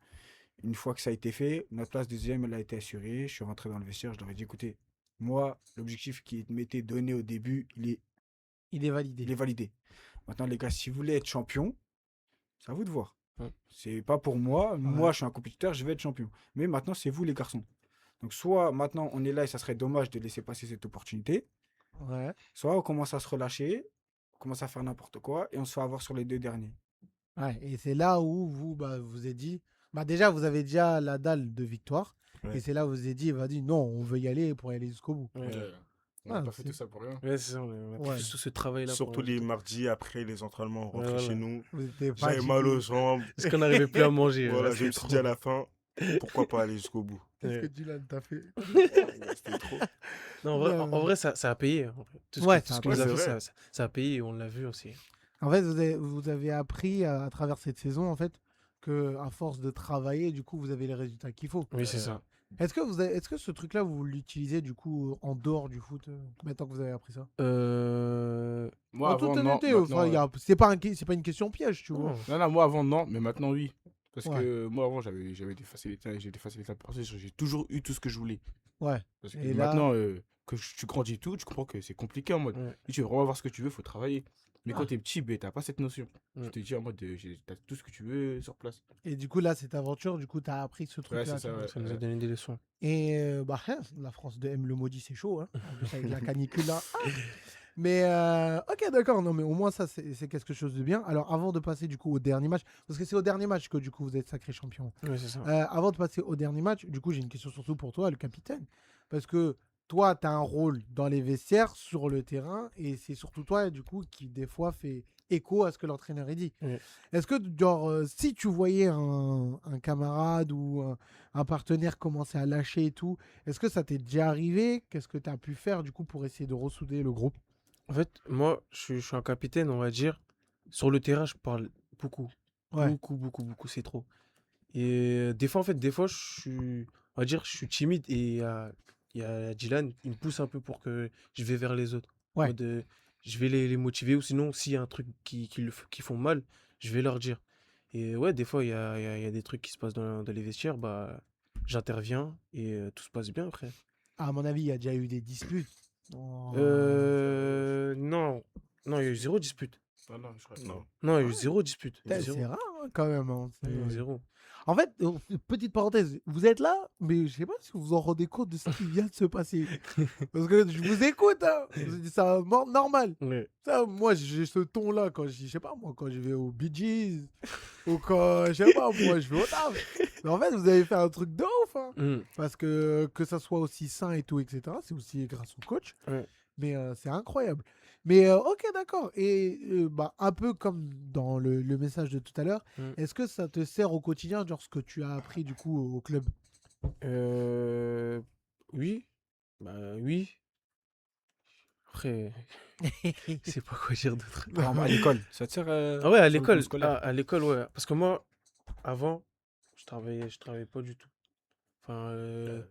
une fois que ça a été fait, notre place deuxième, elle a été assurée. Je suis rentré dans le vestiaire, je leur ai dit, écoutez, moi, l'objectif qui m'était donné au début, Il est validé. il est validé. Maintenant, les gars, si vous voulez être champion, c'est à vous de voir. Ouais. C'est pas pour moi. Moi, je suis un compétiteur, je vais être champion. Mais maintenant, c'est vous, les garçons. Donc, soit maintenant, on est là et ça serait dommage de laisser passer cette opportunité, Ouais. soit on commence à se relâcher, on commence à faire n'importe quoi et on se fait avoir sur les 2 derniers. Ouais. Et c'est là où vous vous êtes dit, déjà, vous avez déjà la dalle de victoire. Ouais. Et c'est là où vous vous êtes dit, non, on veut y aller pour y aller jusqu'au bout. Ouais. On n'a Ah, pas fait c'est- tout ça pour rien. Ouais, c'est ça, on a Ouais. fait tout ce travail-là. pour Surtout le les résultat. mardis après les entraînements, on rentrait Ouais, chez voilà. nous. Vous étiez J'avais fatigué. mal aux jambes. Parce qu'on n'arrivait plus à manger. Voilà, ouais, je me c'était suis dit à la fin, pourquoi pas aller jusqu'au bout. Qu'est-ce que Ouais. Dylan t'a fait? C'était trop. Non, en vrai, Ouais. en vrai, ça a payé. En fait. Tout ce Ouais, que, tout ça ce a que nous a payé. fait, C'est vrai. ça a payé et on l'a vu aussi. En fait, vous avez appris à travers cette saison, en fait, que à force de travailler, du coup, vous avez les résultats qu'il faut. Oui, c'est ça. Est-ce que ce truc-là, vous l'utilisez, du coup, en dehors du foot, maintenant que vous avez appris ça? Moi, En avant, toute non. honnêteté, Maintenant, c'est pas une question piège, tu vois. Non. non, moi, avant, non. Mais maintenant, oui. Parce Ouais. que moi, avant, j'avais des facilités. J'ai des facilités à penser. J'ai toujours eu tout ce que je voulais. Ouais. Parce que Et là- maintenant, que tu grandis et tout, tu comprends que c'est compliqué en mode. Ouais. Si tu veux vraiment avoir ce que tu veux, il faut travailler. Mais Ah. quand t'es petit, ben, t'as pas cette notion. Ouais. Tu te dis en mode, t'as tout ce que tu veux sur place. Et du coup, là, cette aventure, du coup, t'as appris ce truc-là. c'est ça, quoi. ouais. Ça nous a donné des leçons. Et la France de M le maudit, c'est chaud, hein. En plus, avec la canicule là. Mais ok, d'accord. Non, mais au moins, ça, c'est quelque chose de bien. Alors, avant de passer du coup au dernier match, parce que c'est au dernier match que du coup vous êtes sacré champion. Oui, c'est ça. Avant de passer au dernier match, du coup, j'ai une question surtout pour toi, le capitaine. Parce que toi, tu as un rôle dans les vestiaires, sur le terrain, et c'est surtout toi, du coup, qui des fois fait écho à ce que l'entraîneur a dit. Oui. Est-ce que, genre, si tu voyais un camarade ou un partenaire commencer à lâcher et tout, est-ce que ça t'est déjà arrivé? Qu'est-ce que tu as pu faire, du coup, pour essayer de ressouder le groupe? En fait, moi, je suis un capitaine, on va dire. Sur le terrain, je parle beaucoup. Ouais. Beaucoup, c'est trop. Et des fois, je suis, on va dire, je suis timide et il y a Dylan, il me pousse un peu pour que je vais vers les autres. En Ouais. mode, je vais les motiver ou sinon, s'il y a un truc qui font mal, je vais leur dire. Et ouais, des fois, il y a des trucs qui se passent dans les vestiaires, bah, j'interviens et tout se passe bien après. À mon avis, il y a déjà eu des disputes. Oh. Non, il y a eu zéro dispute. Ah non, je crois. Non. Non, il y a eu zéro dispute. Putain, Zéro. c'est rare hein, quand même. Hein. Non, zéro. En fait, petite parenthèse, vous êtes là, mais je sais pas si vous vous en rendez compte de ce qui vient de se passer. Parce que je vous écoute, hein. C'est normal. Ouais. Ça, moi, j'ai ce ton-là quand je sais pas, moi, quand je vais au Bee Gees, ou quand, je sais pas, moi, je vais au taf. Mais en fait, vous avez fait un truc de ouf, hein. Parce que ça soit aussi sain et tout, etc., c'est aussi grâce au coach. Ouais. Mais c'est incroyable. Mais ok, d'accord. Et un peu comme dans le message de tout à l'heure, est-ce que ça te sert au quotidien, genre ce que tu as appris du coup au club? Oui. Bah oui. Après, je sais pas quoi dire d'autre. Par exemple, à l'école, ça te sert Ah ouais, à sur le plan l'école. scolaire. À l'école, ouais. Parce que moi, avant, je travaillais pas du tout. Enfin,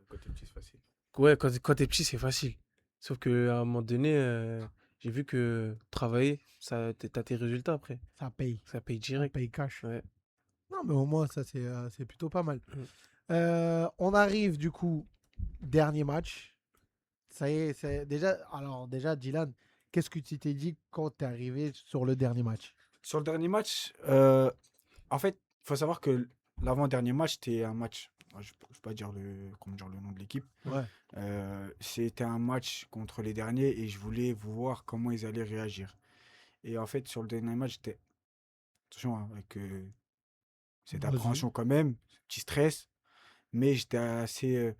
Quand t'es petit, c'est facile. ouais, quand t'es petit, c'est facile. Sauf qu'à un moment donné, j'ai vu que travailler, t'as tes résultats après. Ça paye. Ça paye Ça direct. paye cash. Ouais. Non, mais au moins, ça, c'est plutôt pas mal. Mm. On arrive du coup, dernier match. Ça y est, c'est déjà, Dylan, qu'est-ce que tu t'es dit quand t'es arrivé sur le dernier match? Sur le dernier match, en fait, il faut savoir que l'avant-dernier match, c'était un match. Je ne peux pas dire comment dire le nom de l'équipe. Ouais. C'était un match contre les derniers et je voulais voir comment ils allaient réagir. Et en fait, sur le dernier match, j'étais. Attention, hein, avec cette Vas-y. appréhension quand même, petit stress, mais j'étais assez.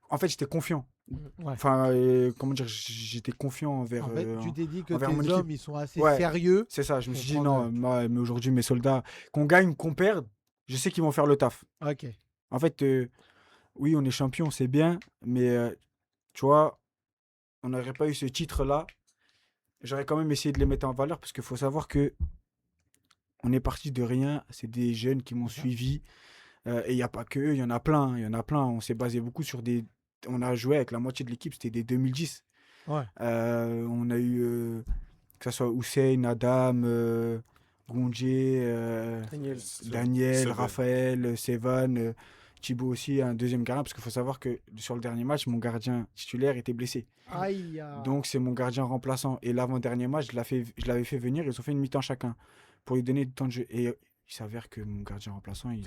En fait, j'étais confiant. Ouais. Enfin, comment dire, j'étais confiant envers. En fait, tu t'es dit que envers mon tes équipe. hommes, ils sont assez Ouais. sérieux. C'est ça, je me Pour suis dit prendre, non, mais aujourd'hui, mes soldats, qu'on gagne, qu'on perde, je sais qu'ils vont faire le taf. Ok. En fait, oui, on est champion, c'est bien, mais tu vois, on n'aurait pas eu ce titre-là. J'aurais quand même essayé de les mettre en valeur parce qu'il faut savoir que on est parti de rien. C'est des jeunes qui m'ont suivi. Et il n'y a pas que eux, il y en a plein. Il y en a plein. On s'est basé beaucoup sur des. On a joué avec la moitié de l'équipe, c'était des 2010. Ouais. On a eu, que ce soit Hussein, Adam, Gondje, Daniel. Daniel, Seven. Raphaël, Sevan, Thibaut aussi, un deuxième gardien. Parce qu'il faut savoir que sur le dernier match, mon gardien titulaire était blessé. Aïe. Donc c'est mon gardien remplaçant. Et l'avant-dernier match, je l'avais fait venir. Ils ont fait une mi-temps chacun pour lui donner du temps de jeu. Et il s'avère que mon gardien remplaçant, il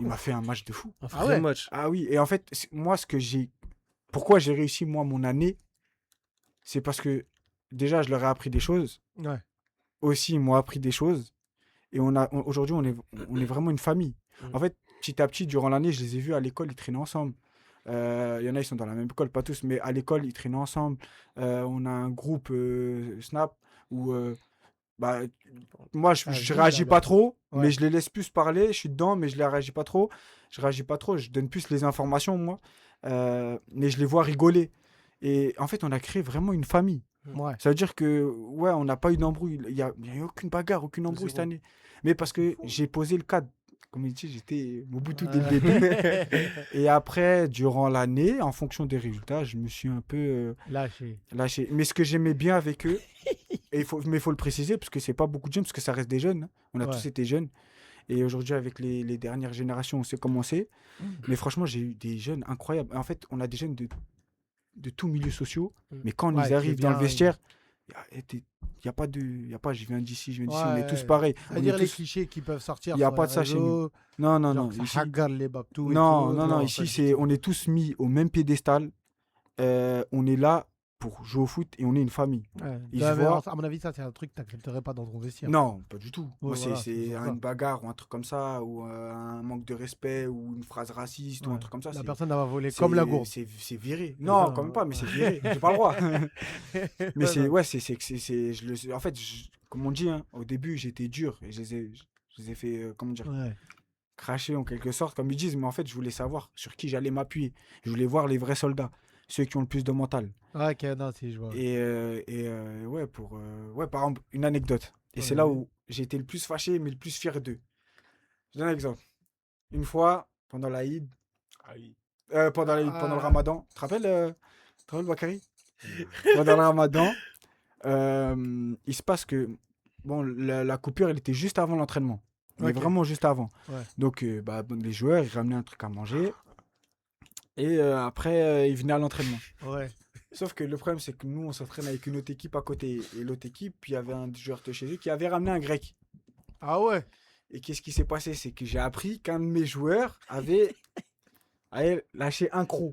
m'a fait un match de fou. Un Ah vrai ouais. match. Ah oui, et en fait, moi, pourquoi j'ai réussi, moi, mon année, c'est parce que déjà, je leur ai appris des choses. Ouais. Aussi, ils m'ont appris des choses. Et aujourd'hui, on est vraiment une famille. En fait, petit à petit, durant l'année, je les ai vus à l'école, ils traînaient ensemble. Il y en a, ils sont dans la même école, pas tous, mais à l'école, ils traînaient ensemble. On a un groupe Snap où bah, moi, Ça je vit réagis là-bas. pas trop, Ouais. mais je les laisse plus parler. Je suis dedans, mais je les réagis pas trop. Je réagis pas trop, je donne plus les informations, moi. Mais je les vois rigoler. Et en fait, on a créé vraiment une famille. Ouais. Ça veut dire que, ouais, on n'a pas eu d'embrouille. Il y a eu aucune bagarre, aucune embrouille cette Zéro. année. Mais parce que j'ai posé le cadre. Comme il dit, j'étais Mobutu dès le début. Et après, durant l'année, en fonction des résultats, je me suis un peu Lâché. lâché. Mais ce que j'aimais bien avec eux, mais il faut le préciser, parce que c'est pas beaucoup de jeunes, parce que ça reste des jeunes. Hein. On a Ouais. tous été jeunes. Et aujourd'hui, avec les dernières générations, on sait comment c'est. Mais franchement, j'ai eu des jeunes incroyables. En fait, on a des jeunes de tous milieux sociaux. Mais quand Ouais, ils qui est arrivent dans le bien, vestiaire, il n'y a pas de. Je viens d'ici, je viens d'ici. On est tous Ouais. pareils. On C'est-à-dire est les tous- clichés qui peuvent sortir Il y a sur pas les de ça chez nous. réseaux, Non, non, genre non. que ça Ici, hagarde les babtous et non, tout. non, non. pas Ici, du tout. on est tous mis au même piédestal. On est là pour jouer au foot et on est une famille. Ouais. Ils Ouais, se mais voient. à mon avis, ça, c'est un truc que tu n'accepterais pas dans ton vestiaire. Non, pas du tout. Ouais, Moi, voilà, c'est c'est pour ça. une bagarre ou un truc comme ça, ou un manque de respect, ou une phrase raciste, ou un Ouais. truc comme ça. La c'est- personne, elle va voler comme la gourde. C'est viré. C'est Non, ça, quand même hein. pas, mais c'est viré. J'ai pas le droit. Mais Ouais, c'est, non. ouais, en fait, comme on dit, hein, au début, j'étais dur et je les ai fait, comment dire, Ouais. cracher en quelque sorte, comme ils disent, mais en fait, je voulais savoir sur qui j'allais m'appuyer. Je voulais voir les vrais soldats, ceux qui ont le plus de mental. Ah, ok, non, si, je vois. Ouais, par exemple, une anecdote. Et c'est là Ouais. où j'ai été le plus fâché, mais le plus fier d'eux. Je donne un exemple. Une fois, pendant l'Aïd, pendant le Ramadan, tu te rappelles, Bakary? Pendant le Ramadan, il se passe que bon, la coupure, elle était juste avant l'entraînement. Mais Ok. vraiment juste avant. Ouais. Donc, les joueurs, ils ramenaient un truc à manger. Et après, ils venaient à l'entraînement. Ouais. Sauf que le problème, c'est que nous, on s'entraîne avec une autre équipe à côté. Et l'autre équipe, il y avait un joueur de chez eux qui avait ramené un grec. Ah ouais. Et qu'est-ce qui s'est passé? C'est que j'ai appris qu'un de mes joueurs avait lâché un croc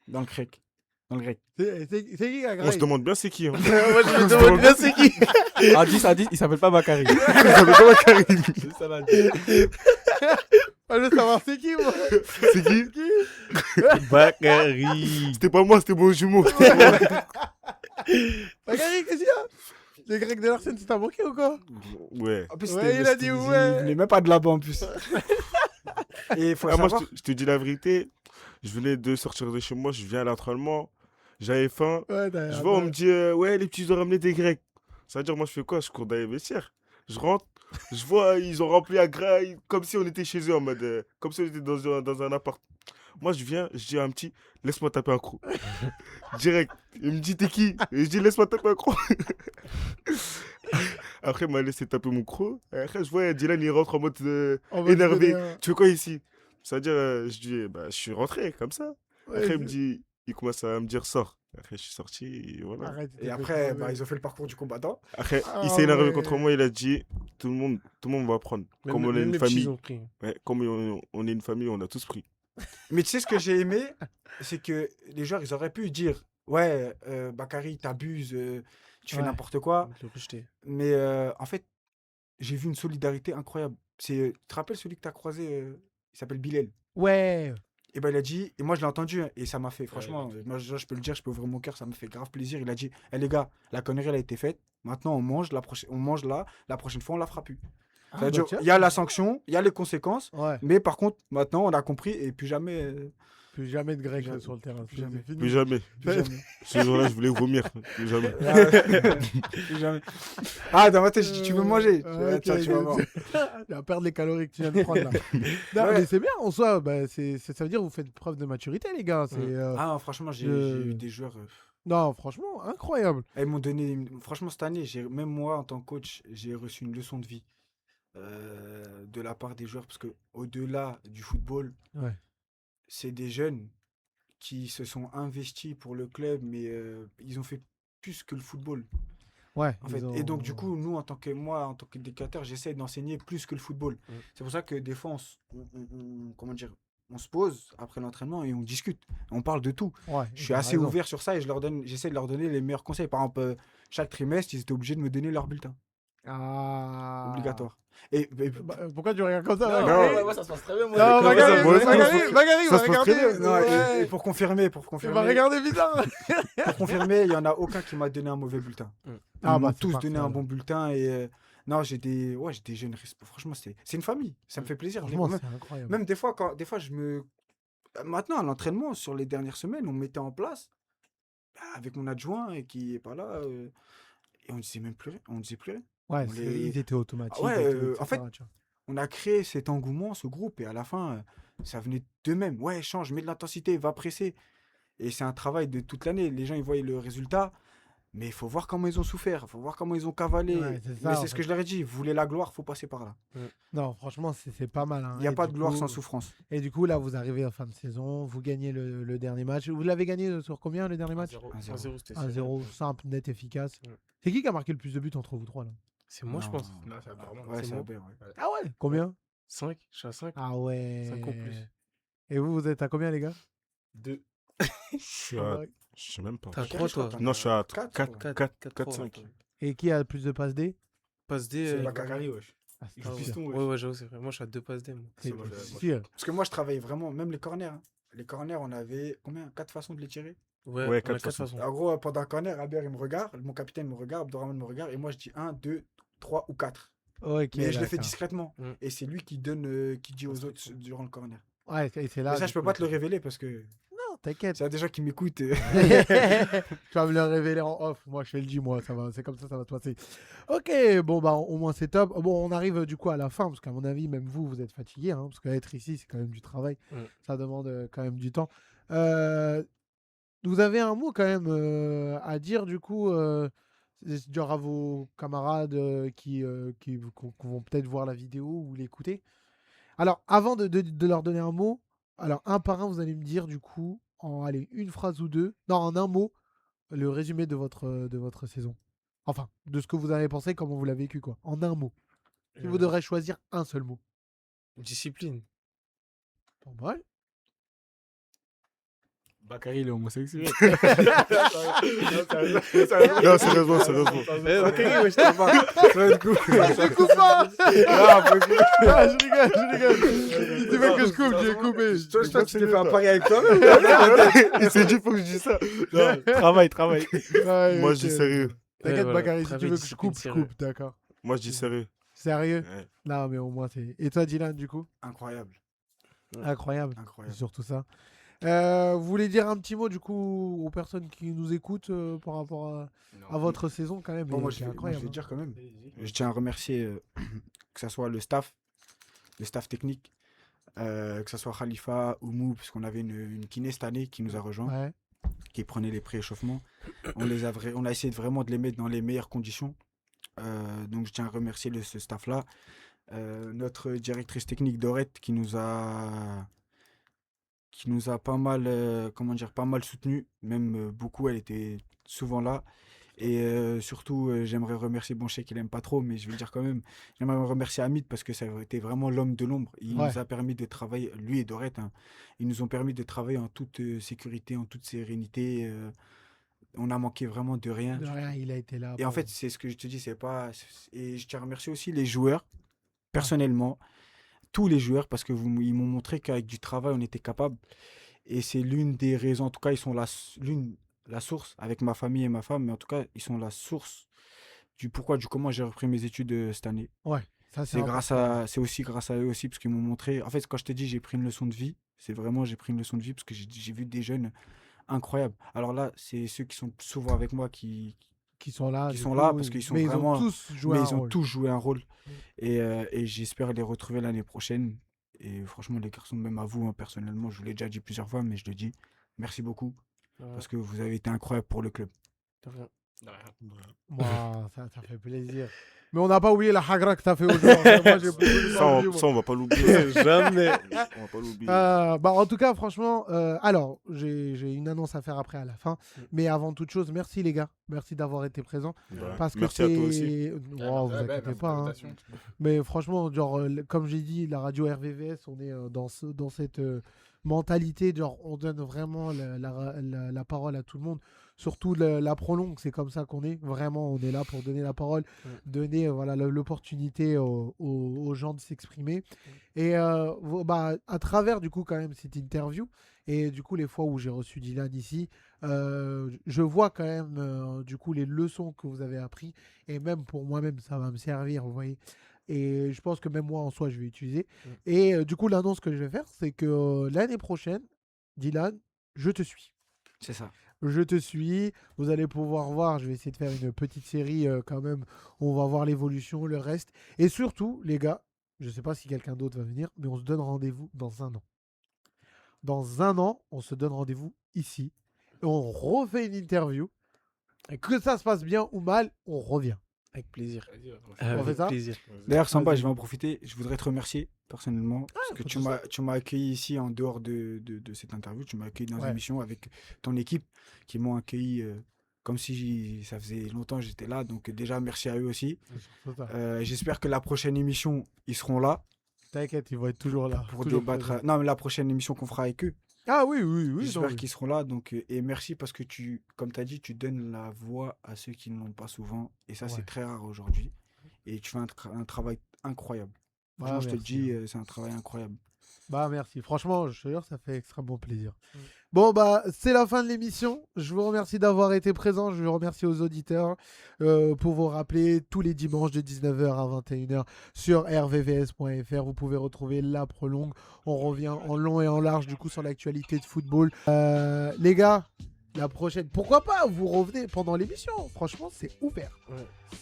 dans le grec. C'est qui qui a On se grave demande bien c'est qui. Hein. Moi, je me demande bien c'est qui. À 10, il s'appelle pas Bakary. C'est ça la Je veux savoir c'est qui, moi. C'est qui Bakary. C'était pas moi, c'était mon jumeau. Bakary, qu'est-ce qu'il y a? Les Grecs de Larsen, c'est un manqué ou quoi? Ouais. En plus, Ouais, il a dit ouais. Il venait même pas de là-bas en plus. Et il faut Ah, moi, savoir. je te dis la vérité. Je venais de sortir de chez moi, je viens à l'entraînement. J'avais faim. Ouais, Je vois, on me dit, ouais, les petits, ils ont ramené des Grecs. Ça veut dire, moi, je fais quoi? Je cours dans les vestiaires. Je rentre, je vois, ils ont rempli à graille, comme si on était chez eux, en mode, comme si on était dans un appart. Moi, je viens, je dis à un petit, laisse-moi taper un croc. Direct. Il me dit, t'es qui? Et je dis, laisse-moi taper un croc. Après, il m'a laissé taper mon croc. Et après, je vois, Dylan, il rentre en mode énervé. Tu fais quoi ici? Ça veut dire, je dis, bah, je suis rentré, comme ça. Après, il me dit, il commence à me dire, sors. Après, je suis sorti, et voilà. Arrête, Et après, ils ont fait le parcours du combattant. Après, Ah il s'est énervé ouais. contre moi, il a dit, tout le monde va prendre. Comme on est Même une les petits, famille. ils ont pris. Ouais, comme on est une famille, on a tous pris. Mais tu sais ce que j'ai aimé, c'est que les joueurs, ils auraient pu dire, ouais, Bakary, t'abuses, tu fais Ouais. n'importe quoi. Ils l'ont rejeté. Mais en fait, j'ai vu une solidarité incroyable. Tu te rappelles celui que tu as croisé, il s'appelle Bilal. Ouais. Et ben il a dit, et moi je l'ai entendu, hein, et ça m'a fait, franchement, moi je peux le dire, je peux ouvrir mon cœur, ça me fait grave plaisir. Il a dit, les gars, la connerie elle a été faite, maintenant on mange, on mange là, la prochaine fois on la fera plus. Ah, C'est-à-dire, bah, tiens. il y a la sanction, il y a les conséquences, Ouais, mais par contre, maintenant on a compris, et plus jamais. plus jamais de grec Jamais. sur le terrain. Plus jamais. C'est fini. Plus jamais. Plus jamais. Ce jour-là, je voulais vomir. Plus jamais. Plus jamais. Ah, dans ma tête, je dis, tu veux manger. Ok, Tiens, tu vas voir. Tu vas perdre les calories que tu viens de prendre là. Non, mais c'est bien en soi. Bah, ça veut dire que vous faites preuve de maturité, les gars. Ah, franchement, j'ai je- eu des joueurs. Non, franchement, incroyable. Ils m'ont donné. Franchement, cette année, même moi, en tant que coach, j'ai reçu une leçon de vie de la part des joueurs. Parce que au-delà du football, Ouais. c'est des jeunes qui se sont investis pour le club, mais ils ont fait plus que le football. Ouais. En fait. Et donc, du coup, nous, en tant qu'éducateur, j'essaie d'enseigner plus que le football. C'est pour ça que des fois, comment dire, on se pose après l'entraînement et on discute. On parle de tout. Ouais, Je suis t'as assez raison. ouvert sur ça et j'essaie de leur donner les meilleurs conseils. Par exemple, chaque trimestre, ils étaient obligés de me donner leur bulletin. Ah. Obligatoire. Pourquoi tu regardes comme ça Non, Bagari ouais, ça se passe très bien. Moi, Non, avec- Bagari, moi, ça Bagari, se- Bagari, ça va se passe très regarder. bien. Non, Ouais. et pour confirmer, Il va regarder bizarre. il n'y en a aucun qui m'a donné un mauvais bulletin. Ils Ah, m'ont bah, c'est tous parfait, donné un alors. bon bulletin et non, j'ai des jeunes franchement, c'est une famille. Ça me fait plaisir. Franchement, Même, c'est incroyable. même des fois, maintenant, à l'entraînement, sur les dernières semaines, on me mettait en place avec mon adjoint et qui est pas là. Et on disait même plus rien. On disait plus rien. Ouais, on les- ils étaient automatiques. Ouais, et tout, en fait, etc., tu vois. On a créé cet engouement, ce groupe, et à la fin, ça venait d'eux-mêmes. Ouais, change, mets de l'intensité, va presser. Et c'est un travail de toute l'année. Les gens, ils voient le résultat, mais il faut voir comment ils ont souffert, il faut voir comment ils ont cavalé. Ouais, c'est ça, Mais en c'est ce que fait. je leur ai dit, vous voulez la gloire, faut passer par là. Non, franchement, c'est pas mal. hein. Il n'y a Et pas du de gloire coup- sans souffrance. Et du coup, là, vous arrivez en fin de saison, vous gagnez le dernier match. Vous l'avez gagné sur combien le dernier match 1-0, c'était 1-0, simple, net, efficace. Ouais. C'est qui a marqué le plus de buts entre vous trois là? C'est moi, je Non. pense. Non, c'est apparemment. Ouais, c'est c'est moi. Albert, ouais. Ah ouais? Combien? 5, je suis à 5. Ah ouais. 5 en plus. Et vous êtes à combien, les gars? 2. Je suis à. Je sais même pas. T'as Quel 3, je crois toi. que Non, je suis à 4, 4, 4, 5. Et qui a le plus de passes D? Passe D. C'est Bakary, wesh. Ah, Il c'est joue sûr. piston, Ouais, ouais, j'avoue, c'est vrai. Moi, je suis à 2 passes D. Moi. C'est moi, je- sûr. Parce que moi, je travaillais vraiment, même les corners. Hein. Les corners, on avait combien? 4 façons de les tirer. Ouais, Ouais, on a 4 4 façons. façons. En gros, pendant un corner, Albert, il me regarde, mon capitaine me regarde, Abdourahmane me regarde, et moi, je dis 1, 2, 3 ou 4. Ok, Mais je le fais d'accord. discrètement. Mm. Et c'est lui qui dit aux autres durant le corner. Ouais, et c'est là. Mais ça, du je peux coup, pas te le révéler parce que Non, t'inquiète. s'il y a des gens qui m'écoutent. Tu vas me le révéler en off. Moi, je fais le dis, moi. Ça va, c'est comme ça va se passer. Ok, bon, bah, au moins, c'est top. Bon, on arrive du coup à la fin, parce qu'à mon avis, même vous, vous êtes fatigué. Hein, parce qu'être ici, c'est quand même du travail. Ça demande quand même du temps. Vous avez un mot quand même à dire, du coup, genre à vos camarades qui vont peut-être voir la vidéo ou l'écouter. Alors, avant de leur donner un mot, alors un par un, vous allez me dire, du coup, allez, une phrase ou deux, non, en un mot, le résumé de votre saison. Enfin, de ce que vous avez pensé, comment vous l'avez vécu, quoi. En un mot. Si vous devrez choisir un seul mot. Discipline. Pas mal. Bakary, il est homosexuel. Non, sérieusement, sérieusement. Je coupe pas. Ah, je rigole. Si tu veux que je coupe, je vais couper. Toi, tu t'es fait un pari avec toi. Il s'est dit, faut que je dise ça. Travail, travail. Ouais, Moi, ok. je dis sérieux. T'inquiète, voilà. Bakary, si tu Travail, veux que je discipline, coupe, je sérieux. coupe, d'accord. Moi, je dis sérieux. Sérieux? Ouais. Non, mais au moins, c'est. Et toi, Dylan, du coup? Incroyable. Incroyable. C'est Incroyable. surtout ça. Vous voulez dire un petit mot, du coup, aux personnes qui nous écoutent par rapport à votre saison, quand même? Bon, moi, je c'est vais incroyable. dire quand même. Je tiens à remercier que ce soit le staff technique, que ce soit Khalifa, Oumou, parce qu'on avait une kiné cette année qui nous a rejoint, Ouais. qui prenait les prééchauffements. On a essayé vraiment de les mettre dans les meilleures conditions. Donc je tiens à remercier ce staff-là. Notre directrice technique Dorette qui nous a pas mal, pas mal soutenu, même beaucoup, elle était souvent là. Et surtout, j'aimerais remercier, bon, je sais qu'il aime pas trop, mais je vais le dire quand même, j'aimerais remercier Hamid parce que ça a été vraiment l'homme de l'ombre. Il Ouais. nous a permis de travailler, lui et Dorette, hein, ils nous ont permis de travailler en toute sécurité, en toute sérénité. On a manqué vraiment de rien. De rien, il a été là. Et en fait, c'est ce que je te dis, c'est pas. Et je tiens à remercier aussi les joueurs, personnellement. tous les joueurs parce que ils m'ont montré qu'avec du travail, on était capable. Et c'est l'une des raisons, en tout cas, ils sont la source avec ma famille et ma femme, mais en tout cas, ils sont la source du pourquoi, du comment j'ai repris mes études cette année. Ouais, ça C'est aussi grâce à eux aussi parce qu'ils m'ont montré. En fait, quand je te dis j'ai pris une leçon de vie, c'est vraiment j'ai pris une leçon de vie parce que j'ai vu des jeunes incroyables. Alors là, c'est ceux qui sont souvent avec moi qui sont là. qui du sont coup, là parce qu'ils sont mais vraiment. ils ont tous joué Mais un ils ont rôle. tous joué un rôle. Et j'espère les retrouver l'année prochaine. Et franchement, les garçons, même à vous, hein, personnellement, je vous l'ai déjà dit plusieurs fois, mais je le dis, merci beaucoup parce que vous avez été incroyables pour le club. De rien. Ouah, ça fait plaisir. Mais on n'a pas oublié la hagra que t'as fait aujourd'hui. Moi, j'ai beaucoup oublié, moi. Ça, on va pas l'oublier. Jamais. On va pas l'oublier. Bah, en tout cas, franchement, alors, j'ai une annonce à faire après à la fin. Mais avant toute chose, merci les gars. Merci d'avoir été présents. Ouais. Parce que Merci à toi aussi. Wow, vous inquiétez pas. Hein. Mais franchement, genre, comme j'ai dit, la radio RVVS, on est dans cette mentalité. Genre, on donne vraiment la parole à tout le monde. Surtout la prolongue, c'est comme ça qu'on est. Vraiment, on est là pour donner la parole, donner voilà, l'opportunité aux gens de s'exprimer. Et bah, à travers, du coup, quand même, cette interview, et du coup, les fois où j'ai reçu Dylan ici, je vois quand même, du coup, les leçons que vous avez apprises. Et même pour moi-même, ça va me servir, vous voyez. Et je pense que même moi, en soi, je vais utiliser. Et du coup, l'annonce que je vais faire, c'est que l'année prochaine, Dylan, je te suis. C'est ça. Je te suis, vous allez pouvoir voir, je vais essayer de faire une petite série quand même, on va voir l'évolution, le reste. Et surtout, les gars, je ne sais pas si quelqu'un d'autre va venir, mais on se donne rendez-vous dans 1 an. Dans 1 an, on se donne rendez-vous ici, et on refait une interview. Et que ça se passe bien ou mal, on revient. Avec plaisir. On fait Avec ça plaisir. D'ailleurs, Samba, Vas-y. je vais en profiter. Je voudrais te remercier personnellement parce que faut tu m'as accueilli ici en dehors de cette interview. Tu m'as accueilli dans Ouais. l'émission avec ton équipe qui m'ont accueilli comme si ça faisait longtemps que j'étais là. Donc déjà, merci à eux aussi. C'est ça. J'espère que la prochaine émission, ils seront là T'inquiète, ils vont être toujours là. pour toujours débattre. présents. Non, mais la prochaine émission qu'on fera avec eux, Ah oui, oui, oui. j'espère non, mais- qu'ils seront là. Donc, et merci parce que comme tu as dit, tu donnes la voix à ceux qui ne l'ont pas souvent. Et ça, Ouais. c'est très rare aujourd'hui. Et tu fais un travail incroyable. Bah, Franchement, je te le merci, dis, hein. c'est un travail incroyable. Bah merci, franchement, je te jure, ça fait extrêmement plaisir. Bon bah c'est la fin de l'émission. Je vous remercie d'avoir été présent. Je vous remercie aux auditeurs pour vous rappeler tous les dimanches de 19h à 21h sur rvvs.fr. Vous pouvez retrouver la prolongue. On revient en long et en large du coup sur l'actualité de football. Les gars, la prochaine, pourquoi pas vous revenez pendant l'émission. Franchement, c'est ouvert. Ouais.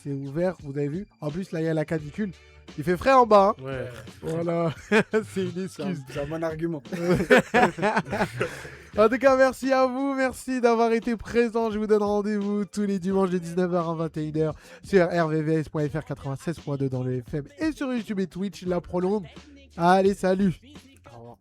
C'est ouvert, vous avez vu. En plus là, il y a la canicule. Il fait frais en bas. Hein. Ouais. Voilà, c'est une excuse. C'est un bon argument. En tout cas, merci à vous. Merci d'avoir été présent. Je vous donne rendez-vous tous les dimanches de 19h à 21h sur rvvs.fr 96.2 dans le FM et sur YouTube et Twitch, la prolongue. Allez, salut. Au revoir.